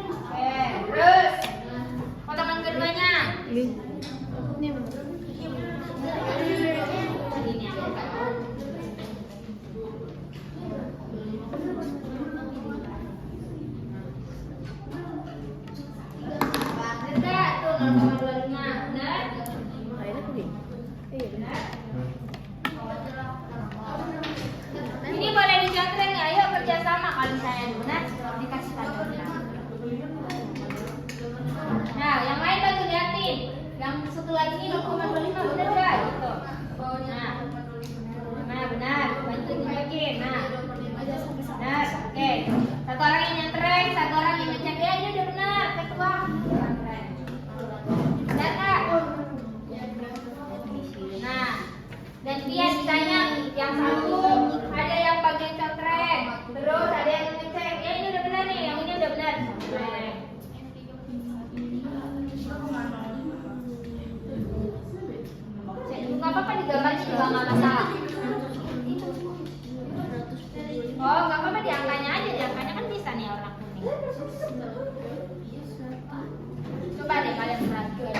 Oke, terus potongan keduanya. Ini benar. Ini ya. lagi nih 0,25 bener nggak? Gitu. Nah, benar. Bantu dibagiin. Nah, benar. Oke. Satu orang yang nyantreng, satu orang yang ngecek. Ya, ini udah benar. Ketua. Benar nggak? Nah, dan dia ditanya yang satu ada yang bagian contreng, terus ada yang ngecek. Ya, ini udah benar nih. Yang ini udah benar. Nggak apa-apa digambar juga nggak masalah. Oh, nggak apa-apa diangkanya aja, diangkanya kan bisa nih warna kuning. Coba deh kalian perhatikan.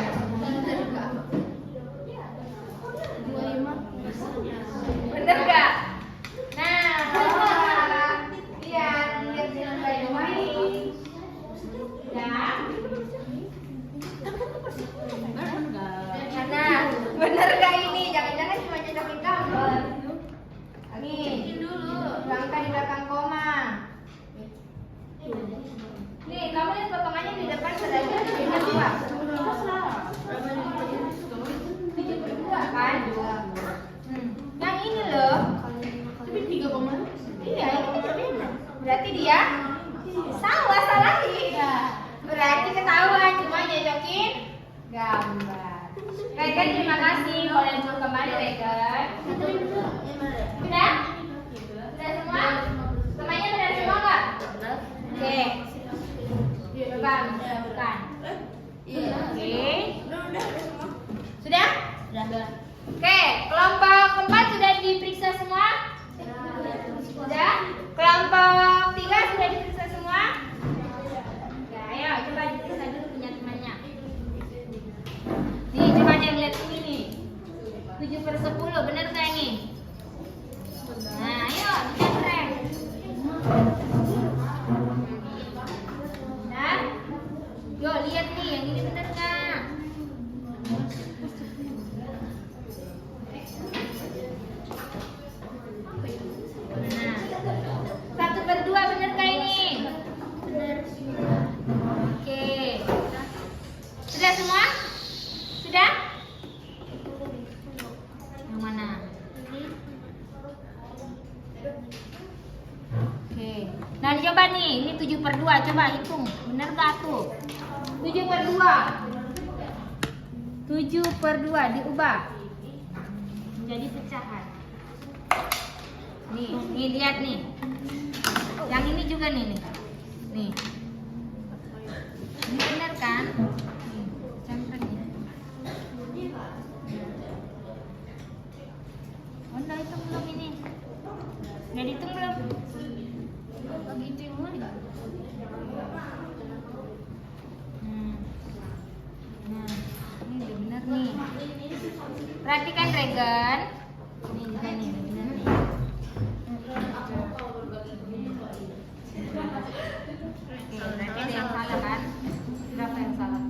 Bener nggak? Nah, lihat yang baik-baik. Ya. Karena bener gak ini? Jangan-jangan cuma nyocokin gambar. Nih, langkah di belakang koma. Nih, kamu lihat potongannya di depan sederhana 72 kan? Yang ini loh. Tapi 3, iya, ini berbeda. Berarti dia salah lagi. Berarti ketahuan cuma nyocokin gambar. Regan, terima kasih. Boleh dulu kembali, Regan. Sudah? Sudah semua? Semuanya benar semua nggak? Oke. Coba bukan. Oke. Sudah? Sudah. Oke, kelompok 4 sudah diperiksa semua? Sudah? Kelompok 3 sudah diperiksa semua? Ya, ayo coba diperiksa dulu punya temannya. Nih, coba yang lihat ini nih. 7/10, bener nggak ini? Nah, ayo dicetrek. Benar? Yo, lihat nih, yang ini bener nggak? Nah, 1/2 bener nggak ini? Bener. Oke. Sudah semua? Sudah? Yang mana? Oke. Nah, coba nih, ini 7/2, coba hitung. Bener gak tuh? 7/2. 7/2 diubah menjadi pecahan. Nih lihat nih. Yang ini juga nih. Nih. Ini benar kan? Nih, campur nih. Oh, udah hitung belum ini? Udah dihitung belum? Nah, ini udah benar nih. Perhatikan Regan. Ini juga nih, udah benar nih. Oke, berarti ada yang salah kan? Berapa yang salah?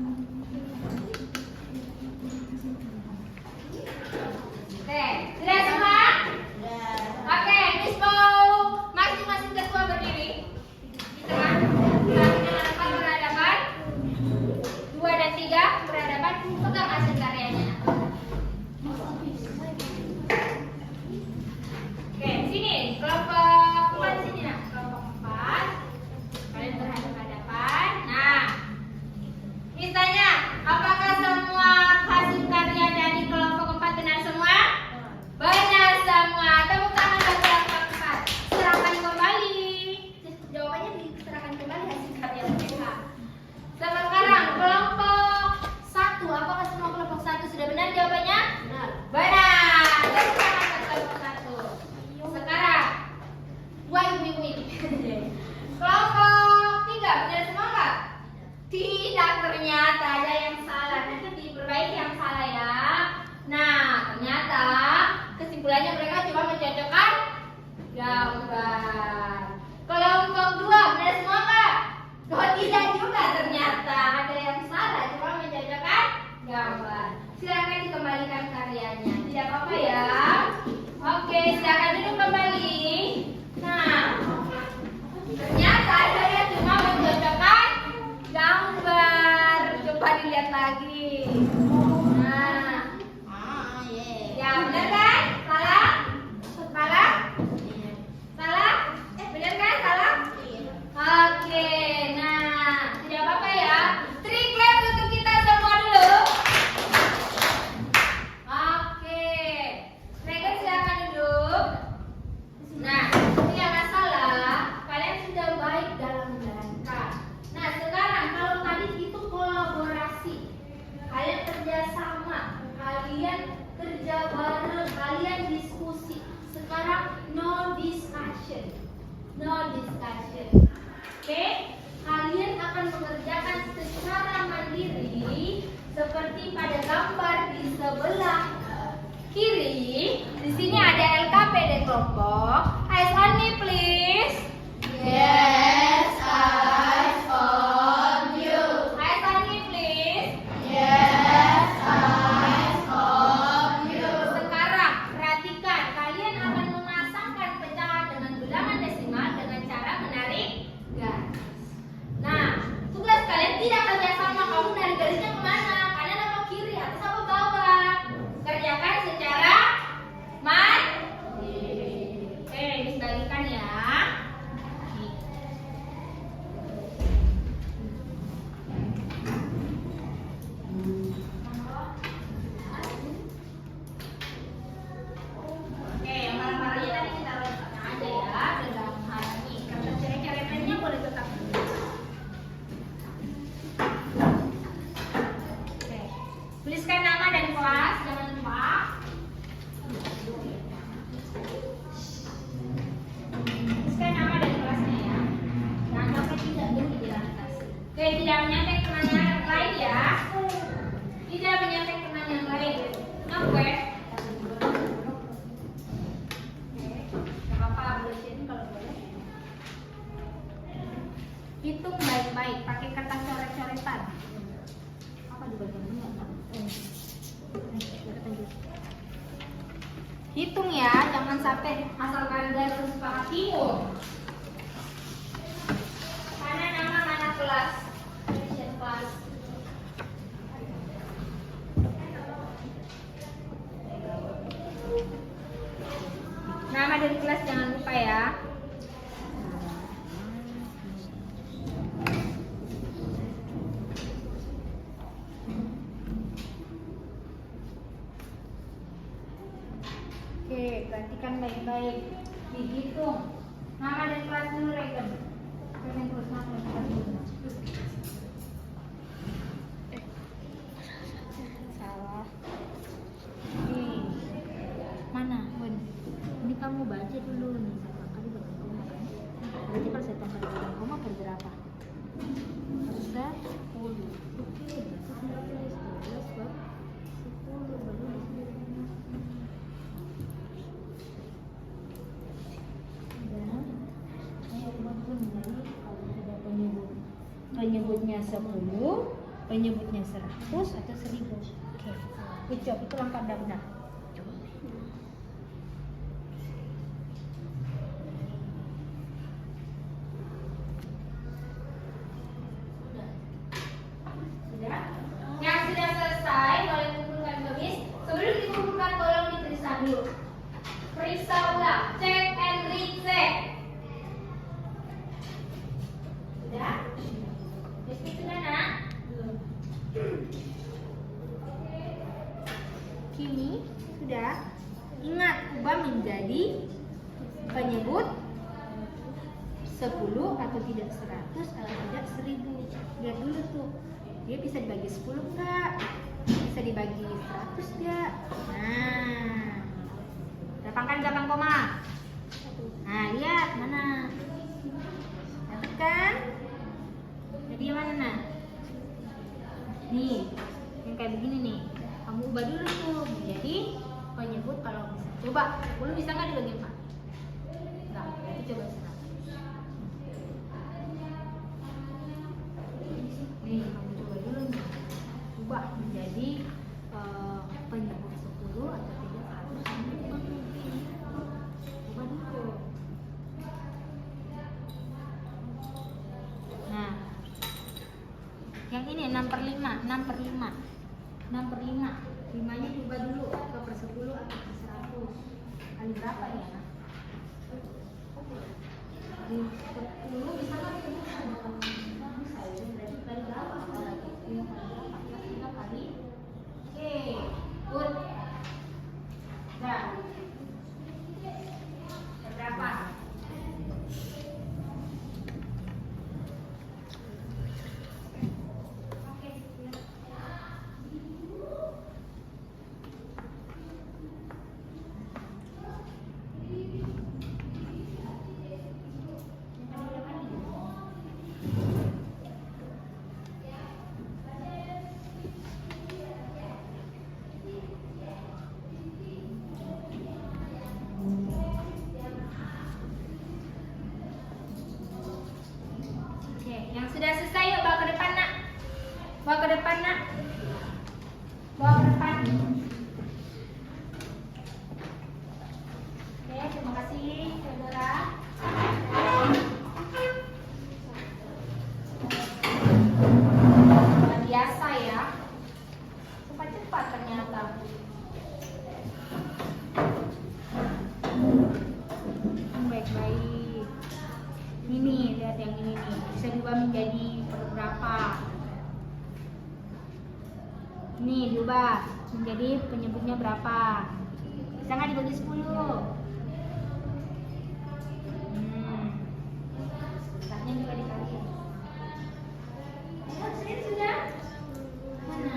Oke, sudah semua? Oke, Miss mau masing-masing ketua berdiri di tengah. Dengan 4 berhadapan, 2 dan 3 berhadapan. Pegang hasil karyanya. Oke, sini kelompok 4 sini nah. Kelompok 4 kalian berhadapan. Nah, misalnya, apakah semua hasil karya dari kelompok 4 benar semua? Benar semua. Tepuk tangan buat kelompok 4. Serahkan kembali. Jawabannya diserahkan kembali hasil karya mereka. Sekarang kelompok 1. Apakah semua kelompok 1 sudah benar jawabannya? Benar. Benar. Tepuk tangan buat kelompok 1. Sekarang win. Kelompok 3 benar semua nggak? Tidak, ternyata ada yang salah. Nanti diperbaiki yang salah ya. Nah, ternyata kesimpulannya mereka coba mencocokkan gambar. Kelompok 2 benar semua nggak? Oh, tidak juga, ternyata ada yang salah. Coba mencocokkan gambar. Silakan dikembalikan karyanya. Tidak apa-apa ya. Oke, silakan duduk kembali. Nah, ternyata ada yang cuma mencocokkan gambar. Coba dilihat lagi. Nah, kiri. Di sini ada LKPD kelompok. Eyes on me please. Yes, eyes on you. Eyes on me please. Yes, eyes on you. Sekarang perhatikan, kalian akan memasangkan pecahan dengan bilangan desimal dengan cara menarik garis. Nah, tugas kalian tidak kerja sama, kamu narik garisnya kemana? Kanan apa kiri atau sama bawah? Kerjakan secara mandiri. Oke, dibagikan ya. Nih. Oke, yang marah-marahnya tadi kita taruh di tengah aja ya, dan dalam ini. Karena coret-coretannya boleh tetap. Oke, tuliskan nama dan kelas, jangan lupa. Tuliskan nama dan kelasnya ya. Jangan sampai tidak dulu di dalam kelas. Oke, tidak menyontek teman yang lain ya. Tidak menyontek teman yang lain. Oke. Gak apa-apa, boleh sharing kalau boleh. Hitung baik-baik, pakai kertas coret-coretan. Apa di bagian ini? Hitung ya, jangan sampai asal garis sepakat timur. Mana nama, mana kelas? Kelas. Nama dari kelas jangan lupa ya. Oke, perhatikan baik-baik. Dihitung. Nama dan kelas dulu, Regen. Regen terus nama dan kelas dulu. Salah. Nih. Mana, Bun? Ini kamu baca dulu nih. Satu kali bagian koma kan? Berarti kalau satu kali bagian koma berapa? 10. Oke, berarti 12 buat 10 baru di sini. Penyebutnya 10, penyebutnya 100 atau 1000. Oke, good job, itu langkah benar. Sudah? Yang sudah selesai, boleh kumpulkan garis. Sebelum dikumpulkan, tolong diperiksa dulu. Periksa ulang, cek and recheck. Sudah? Meski sudah nak? Kini sudah. Ingat, ubah menjadi penyebut 10 atau tidak 100 atau tidak 1000. Lihat dulu tuh, dia bisa dibagi 10 enggak? Bisa dibagi 100 enggak? Nah, lapangkan belakang koma. Nah, lihat mana? Dapat kan? Jadi yang mana nah? Nih, yang kayak begini nih. Kamu ubah dulu tuh menjadi penyebut kalau bisa. Coba, 10 bisa nggak dibagi 4? Enggak, berarti coba 100. Nih, kamu coba dulu nih. Ubah menjadi penyebut 10 atau tidak 100. Ubah dulu. Nah, yang ini 6/5, 6/5, 6/5. 5-nya diubah dulu ke per 10 atau per 100. Kali berapa ya? Kali 10 bisa nggak? Bisa. Berarti kali berapa? 5 kali berapa? 3 kali. Oke, good. Nah, berapa? Oke, terima kasih saudara. Luar biasa ya. Cepat-cepat ternyata. Baik-baik. Ini nih, lihat yang ini nih. Bisa diubah menjadi berapa? Ini diubah menjadi penyebutnya berapa? Bisa nggak dibagi 10? Saatnya juga dikali. Sudah? Mana?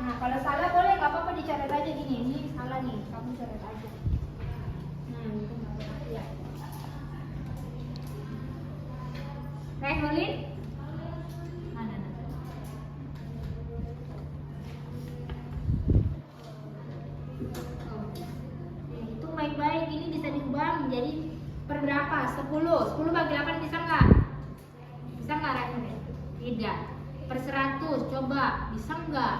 Nah, kalau salah boleh, nggak apa-apa dicoret aja gini. Ini salah nih, kamu coret aja. Nah, itu nggak apa-apa ya. Right, Holin? Mana? Hitung baik-baik, ini bisa diubah menjadi per berapa? 10. 10 bagi 8 bisa nggak? Bisa nggak, Right, Holin? Tidak. Per 100, coba. Bisa nggak?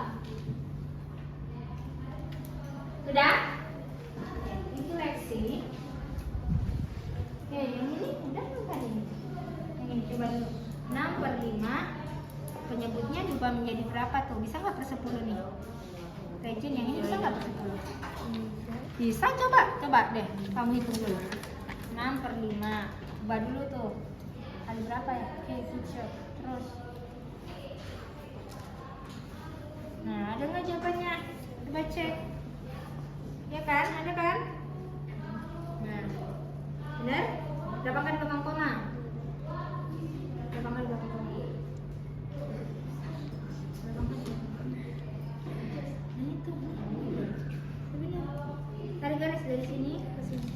Sudah? Itu Lexi. Oke, yang ini udah bukan ini. Yang ini coba dulu. 6/5. Penyebutnya diubah menjadi berapa tuh? Bisa nggak per 10 nih? Regin, yang ini bisa nggak per 10? Bisa, coba deh. Kamu hitung dulu. 6/5. Ubah dulu tuh. Kali berapa ya? Oke, good job. Terus. Nah, ada nggak jawabannya? Coba cek. Ya kan? Ada kan? Nah, benar? Berapa kan belakang koma? Berapa kan belakang koma? Nah itu. Benar. Tarik garis dari sini ke sini.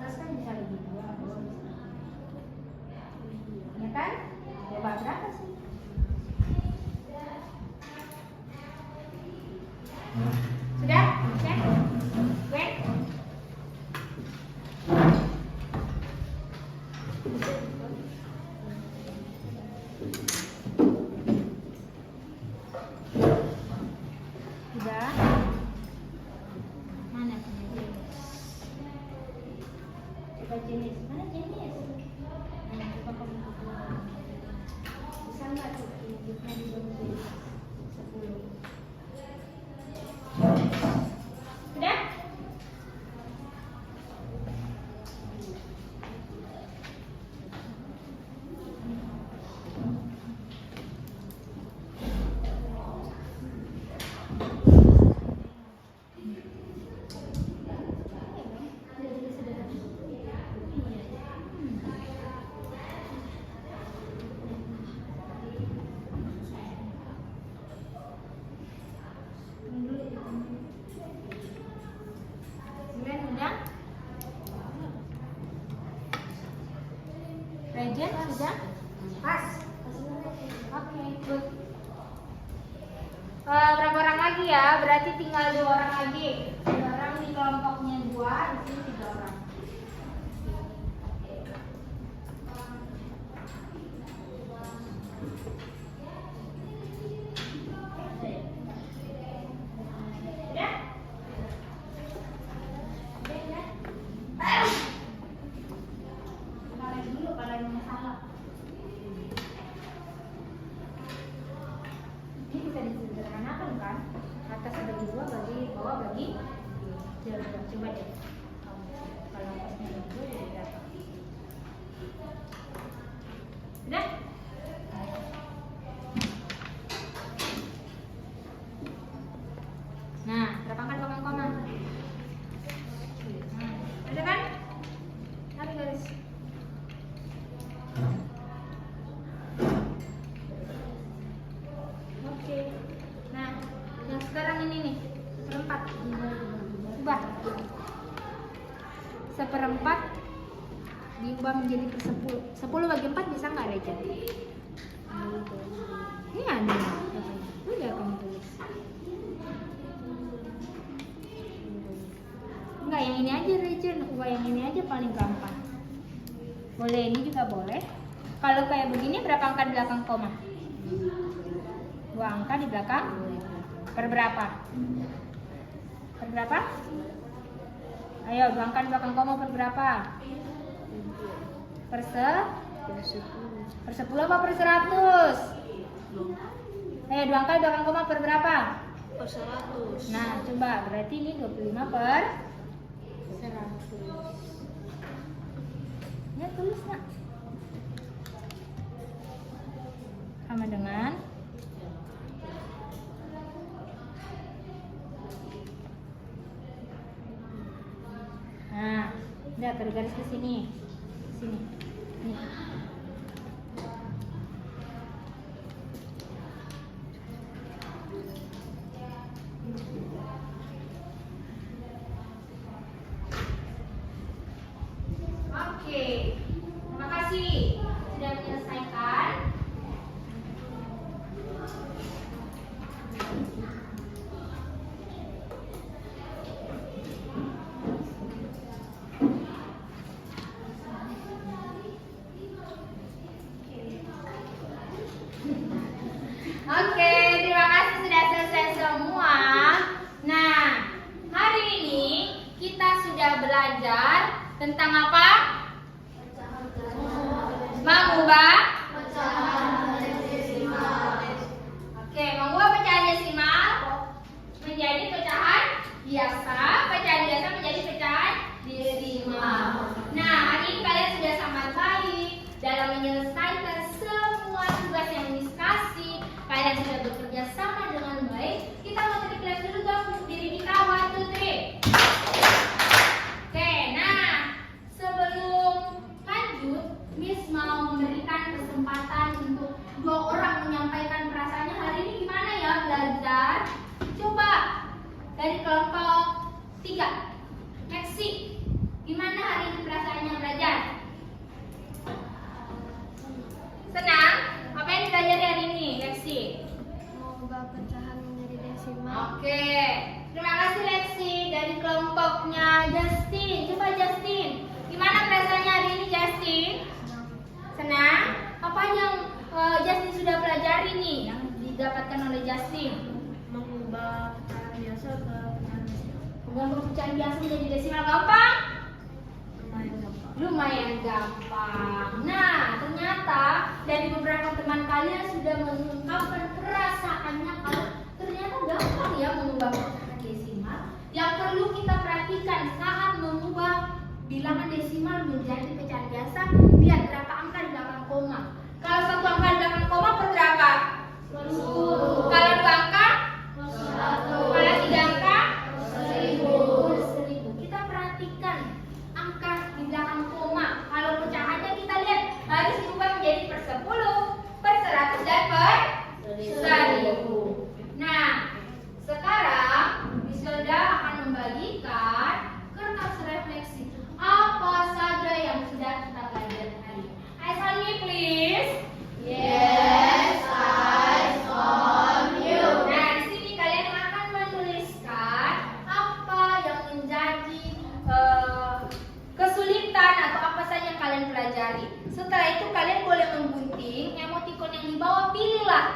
Atas kan bisa lebih dua, ya kan? Coba berapa sih? Sudah? Cek? Wait. Sudah? Mana punya coba jenis, mana jenis? Nah, coba kamu bisa nggak tuh penyebutnya dibagi 10? Sudah? Regin, sudah? Pas? Oke, good. Berapa orang lagi ya? Berarti tinggal 2 orang lagi. 2 orang di kelompoknya 2, di sini 3 orang. Atas bagi 2, bagi bawah bagi 3. Coba deh. Kalau atasnya bagi 2 jadi berapa? Sudah? Nah, berapa kan belakang koma? Nah, ada kan? Tarik garis. diubah menjadi per 10. 10 bagi 4 bisa nggak, Reja? Ini ada. Udah kamu tulis. Enggak, yang ini aja, Reja. Ubah yang ini aja paling gampang. Boleh, ini juga boleh. Kalau kayak begini berapa angka di belakang koma? 2 angka di belakang. Per berapa? Per berapa? Ayo, 2 angka di belakang koma per berapa? Per 10 apa per 100? Ayo, 2 angka di belakang koma per berapa? Per 100. Nah, coba berarti ini 25 per 100. ya, tulis nak. Sama dengan nah, udah garis ke sini. Sini. Nih. Oke. Terima kasih sudah menyelesaikan. Oke, terima kasih sudah selesai semua. Nah, hari ini kita sudah belajar tentang apa? Mengubah. Oke, mengubah pecahan desimal menjadi pecahan biasa, pecahan biasa menjadi pecahan desimal. Nah, hari ini kalian sudah sangat baik dalam menyelesaikan semua tugas yang Miss kasih. Kalian sudah bekerja sama dengan baik. Kita mau kelas dulu dong, diri kita 1, 2, 3. Oke, nah sebelum lanjut, Miss mau memberikan kesempatan untuk 2 orang menyampaikan perasaannya hari ini gimana ya belajar. Coba dari kelompok 3, Maxi, gimana hari ini perasaannya belajar? Senang? Apa yang dipelajari hari ini, Lexi? Mengubah pecahan menjadi desimal. Oke, terima kasih Lexi. Dari kelompoknya Justin, coba Justin, gimana perasaannya hari ini Justin? Senang? Apa yang Justin sudah pelajari nih, yang didapatkan oleh Justin? Mengubah pecahan biasa ke pecahan desimal. Mengubah pecahan biasa menjadi desimal gampang? Lumayan gampang. Lumayan gampang. Nah, ternyata dari beberapa teman kalian sudah mengungkapkan perasaannya kalau ternyata gampang ya mengubah pecahan desimal. Yang perlu kita perhatikan saat mengubah bilangan desimal menjadi pecahan biasa, lihat berapa angka di belakang koma. Kalau 1 angka di belakang koma per berapa? 10. Kalau 2 angka? 100. Kalau 3 angka? 1000. Kita perhatikan angka di belakang koma. Kalau pecahannya kita lihat harus diubah menjadi per 10, per 100 dan per 1000. Nah, sekarang Misalda akan membagikan kertas refleksi apa saja yang sudah kita pelajari hari ini. Eyes on me please. Yes, eyes on you. Nah, di sini kalian akan menuliskan apa yang menjadi kesulitan atau apa saja yang kalian pelajari. Setelah itu kalian boleh menggunting emotikon yang di bawah, pilihlah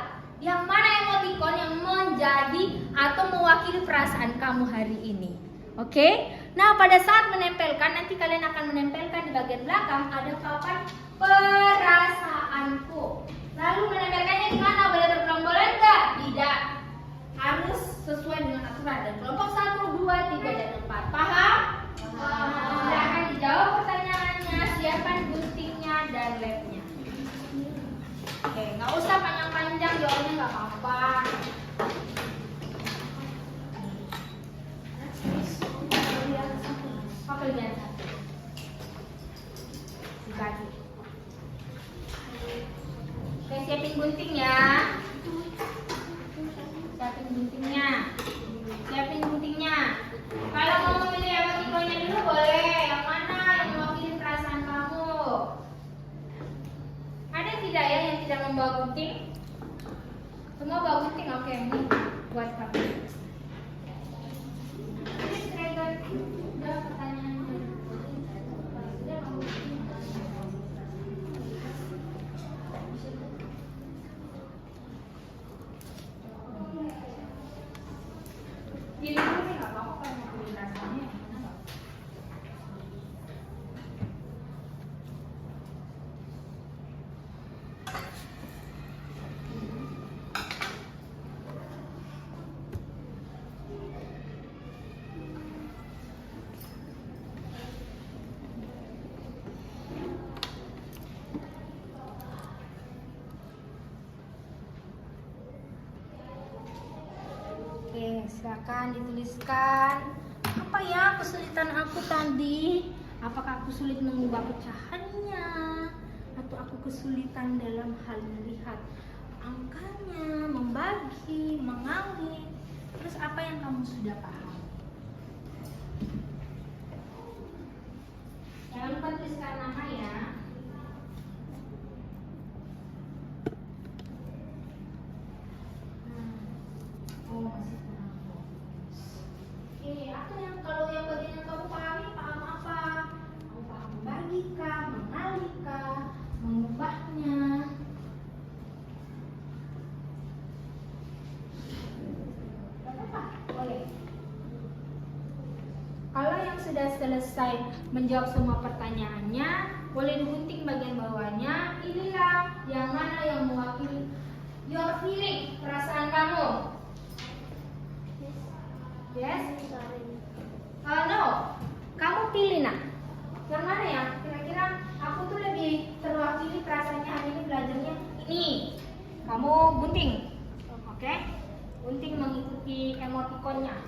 yang mana emotikon yang menjadi atau mewakili perasaan kamu hari ini. Oke? Nah, pada saat menempelkan, nanti kalian akan menempelkan di bagian belakang ada papan perasaanku. Lalu menempelkannya di mana? Boleh bergelombol enggak? Tidak. Harus sesuai dengan aturan. Dan kelompok 1, 2, 3, dan 4. Paham? Silakan dijawab pertanyaannya, siapkan guntingnya dan labnya. Oke, nggak usah panjang-panjang, jawabnya nggak apa-apa. Apa kelebihan 1? Dibagi. Oke, siapin gunting ya. Siapin guntingnya. Siapin guntingnya. Kalau mau memilih emotikonnya dulu boleh. Yang mana yang mewakili perasaan kamu? yang bawa gunting? Semua bawa gunting, oke, ini buat kamu. Ini Dragon, udah pertanyaannya. Sudah kamu gunting. Pilih dulu nih, nggak apa-apa kalau mau pilih rasanya. Oke, silakan dituliskan. Apa ya kesulitan aku tadi? Apakah aku sulit mengubah pecahannya? Atau aku kesulitan dalam hal melihat angkanya, membagi, mengawin? Terus apa yang kamu sudah paham? Jangan lupa tuliskan nama ya. Oh, masih kurang. Oke, atau yang kalau yang bagian yang kamu pahami, paham apa? Kamu paham membagi kah, mengalih kah, mengubahnya? Gak apa-apa, boleh. Kalau yang sudah selesai menjawab semua pertanyaannya, boleh digunting bagian bawahnya. Pilihlah yang mana yang mewakili your feeling, perasaan kamu. Yes? No. Kamu pilih nak. Yang mana ya? Kira-kira aku tuh lebih terwakili perasaannya hari ini belajarnya ini. Kamu gunting. Oke? Gunting mengikuti emotikonnya.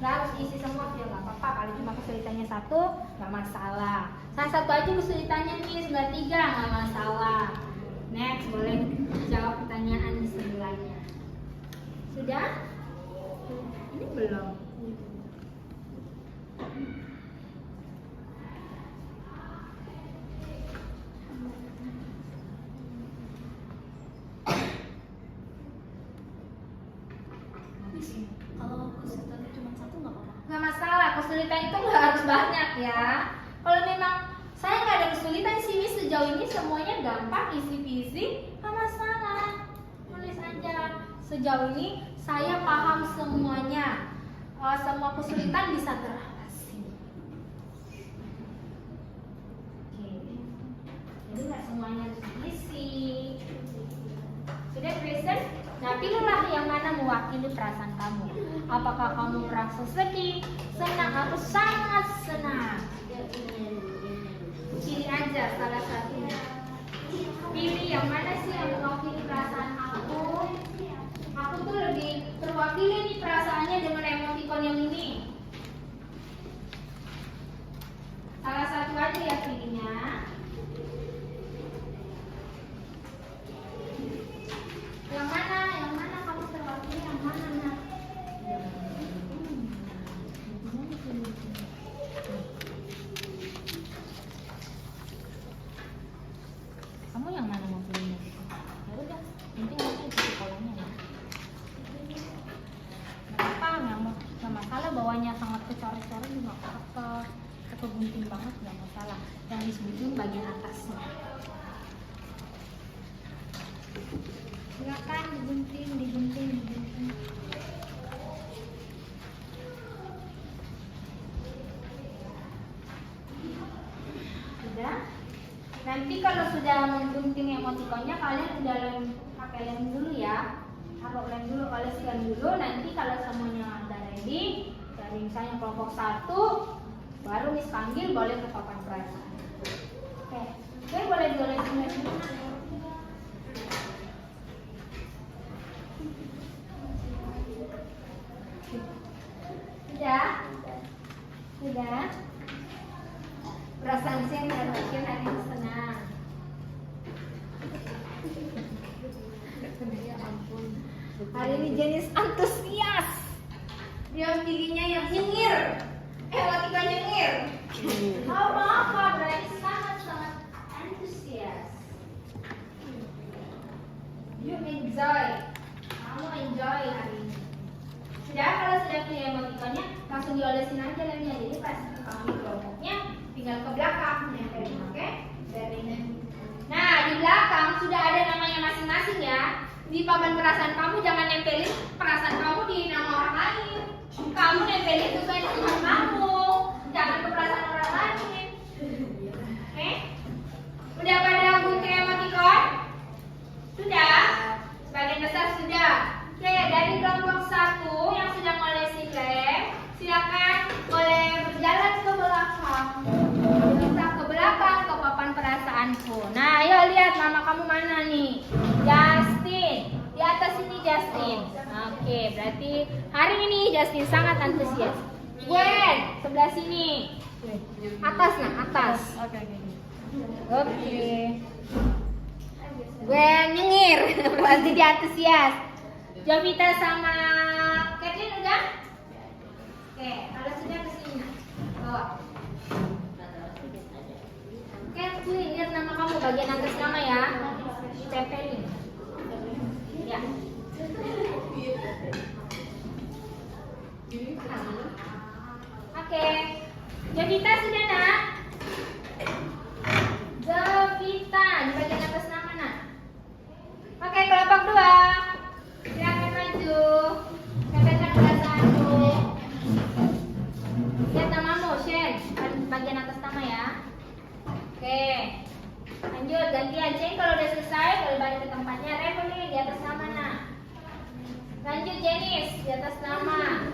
Nggak harus isi semua ya, nggak apa-apa. Kalau cuma kesulitannya satu, nggak masalah. Salah satu aja kesulitannya nih, sebelah 3, nggak masalah. Next, boleh jawab pertanyaan di sebelahnya. Sudah? Ini belum. Kalau kesulitannya cuma satu nggak apa-apa. Nggak masalah, kesulitan itu nggak harus banyak ya. Kalau memang saya nggak ada kesulitan sih, Miss, sejauh ini semuanya gampang, easy-peasy, nggak masalah. Tulis aja. Sejauh ini saya paham semuanya. Semua kesulitan bisa teratasi. Oke. Jadi nggak semuanya harus diisi. Sudah, Kristen? Nah, pilihlah yang mana mewakili perasaan kamu. Apakah kamu merasa sedih, senang, atau sangat senang? Pilih aja salah satunya. Pilih yang mana sih yang mewakili perasaan aku. Aku tuh lebih terwakili nih perasaannya dengan emoticon yang ini. Salah satu aja ya pilihnya. Yang mana? Yang mana kamu terwakili? Yang mana, nak? Kamu yang mana mau pilihnya? Ya udah, penting aja di kolomnya ya. Nggak apa-apa, nggak masalah bawahnya sangat kecoret-coret juga nggak apa-apa. Kegunting banget nggak masalah. Yang disebutin bagian atasnya. Silakan digunting. Sudah. Nanti kalau sudah menggunting emotikonnya, kalian udah pakai lem dulu ya. Taruh lem dulu, oles lem dulu. Nanti kalau semuanya udah ready, dari misalnya kelompok 1, baru Miss panggil, boleh ke papan perasaan. Oke, boleh diolesin lem dulu. Sudah? Perasaan saya nggak bikin hari ini senang. Ya ampun. Hari ini jenis antusias. Dia giginya yang nyengir. Emotikonnya nyengir. Oh, apa? Berarti sangat-sangat antusias. You enjoy. Kamu enjoy hari ini. Sudah, kalau sudah punya emotikonnya, langsung diolesin aja lemnya. Jadi pas kamu kelompoknya, tinggal ke belakang nempelin, oke? Nah, di belakang sudah ada namanya masing-masing ya. Di papan perasaan kamu jangan nempelin perasaan kamu di nama orang lain. Kamu nempelin sesuai dengan kamu, jangan ke perasaan orang lain. Oke? Udah pada gunting emoticon? Sudah? Sebagian besar sudah. Oke, dari kelompok 1 yang sudah ngolesin lem, silakan boleh berjalan ke belakang. Bisa ke belakang ke papan perasaanku. Nah, ayo lihat nama kamu mana nih? Justin. Di atas ini Justin. Oke, berarti hari ini Justin sangat antusias. Gwen, sebelah sini. Atas nah, atas. Oke. Gwen nyengir, berarti dia antusias. Jovita sama Kathleen udah? Oke, kalau sudah ke sini. Bawa. Kathleen, lihat nama kamu bagian atas nama ya. Tempelin. Ya. Oke. Jovita sudah nak? Jovita di bagian atas nama nak. Oke, kelompok 2. Silakan maju. Katakan perasaanmu. Lihat namamu, Shen. Bagian atas nama ya. Oke. Lanjut, gantian. Chen kalau udah selesai boleh balik ke tempatnya. Revolusi di atas nama nak. Lanjut Jenis di atas nama.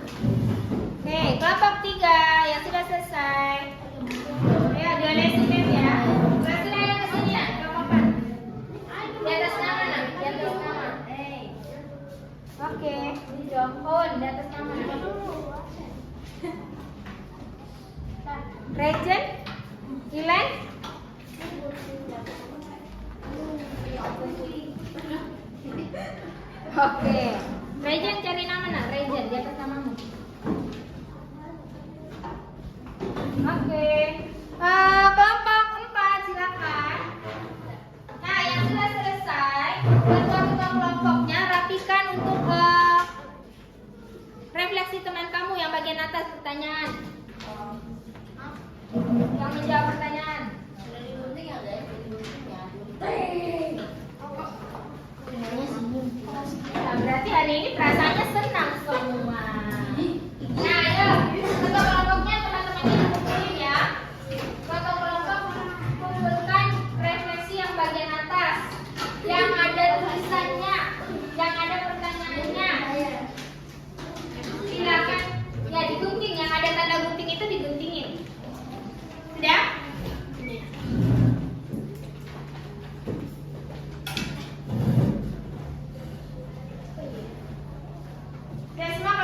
Oke, kelompok 3 yang sudah selesai. Ya, diolesin ya. Berhasil yang kesini ya, kelompok 4. Di atas nama nak, di atas nama. Oke, Jongkon di atas nama. Regent, Ilan. Oke, Regent cari nama nak, Regent di atas namamu. Oke, kelompok 4 silakan. Nah, yang sudah selesai, ketua-ketua kelompoknya rapikan untuk refleksi teman kamu yang bagian atas pertanyaan. Yang menjawab pertanyaan. Nah, berarti hari ini perasaannya senang semua. Nah, ayo, ketua kelompoknya teman-temannya kumpulin ya. Ketua kelompok kumpulkan refleksi yang bagian atas, yang ada tulisannya, yang ada pertanyaannya. Silakan, ya digunting, yang ada tanda gunting itu diguntingin. Sudah? Oke, semua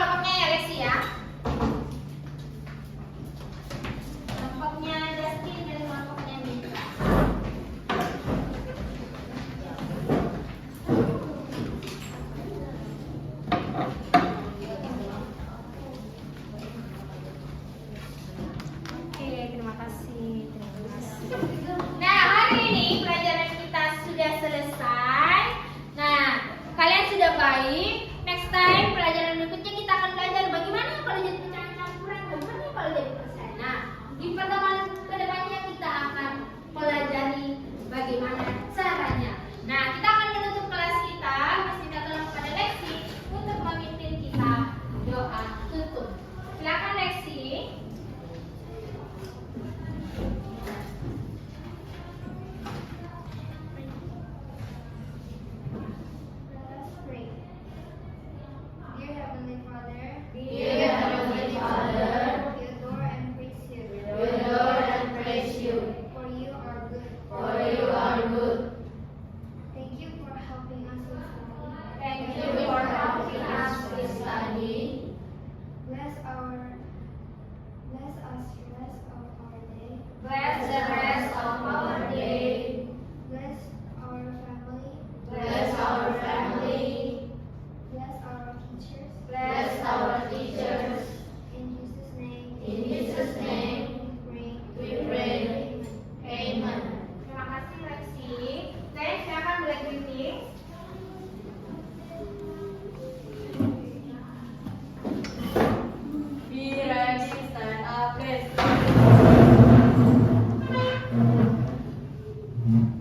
Hmm.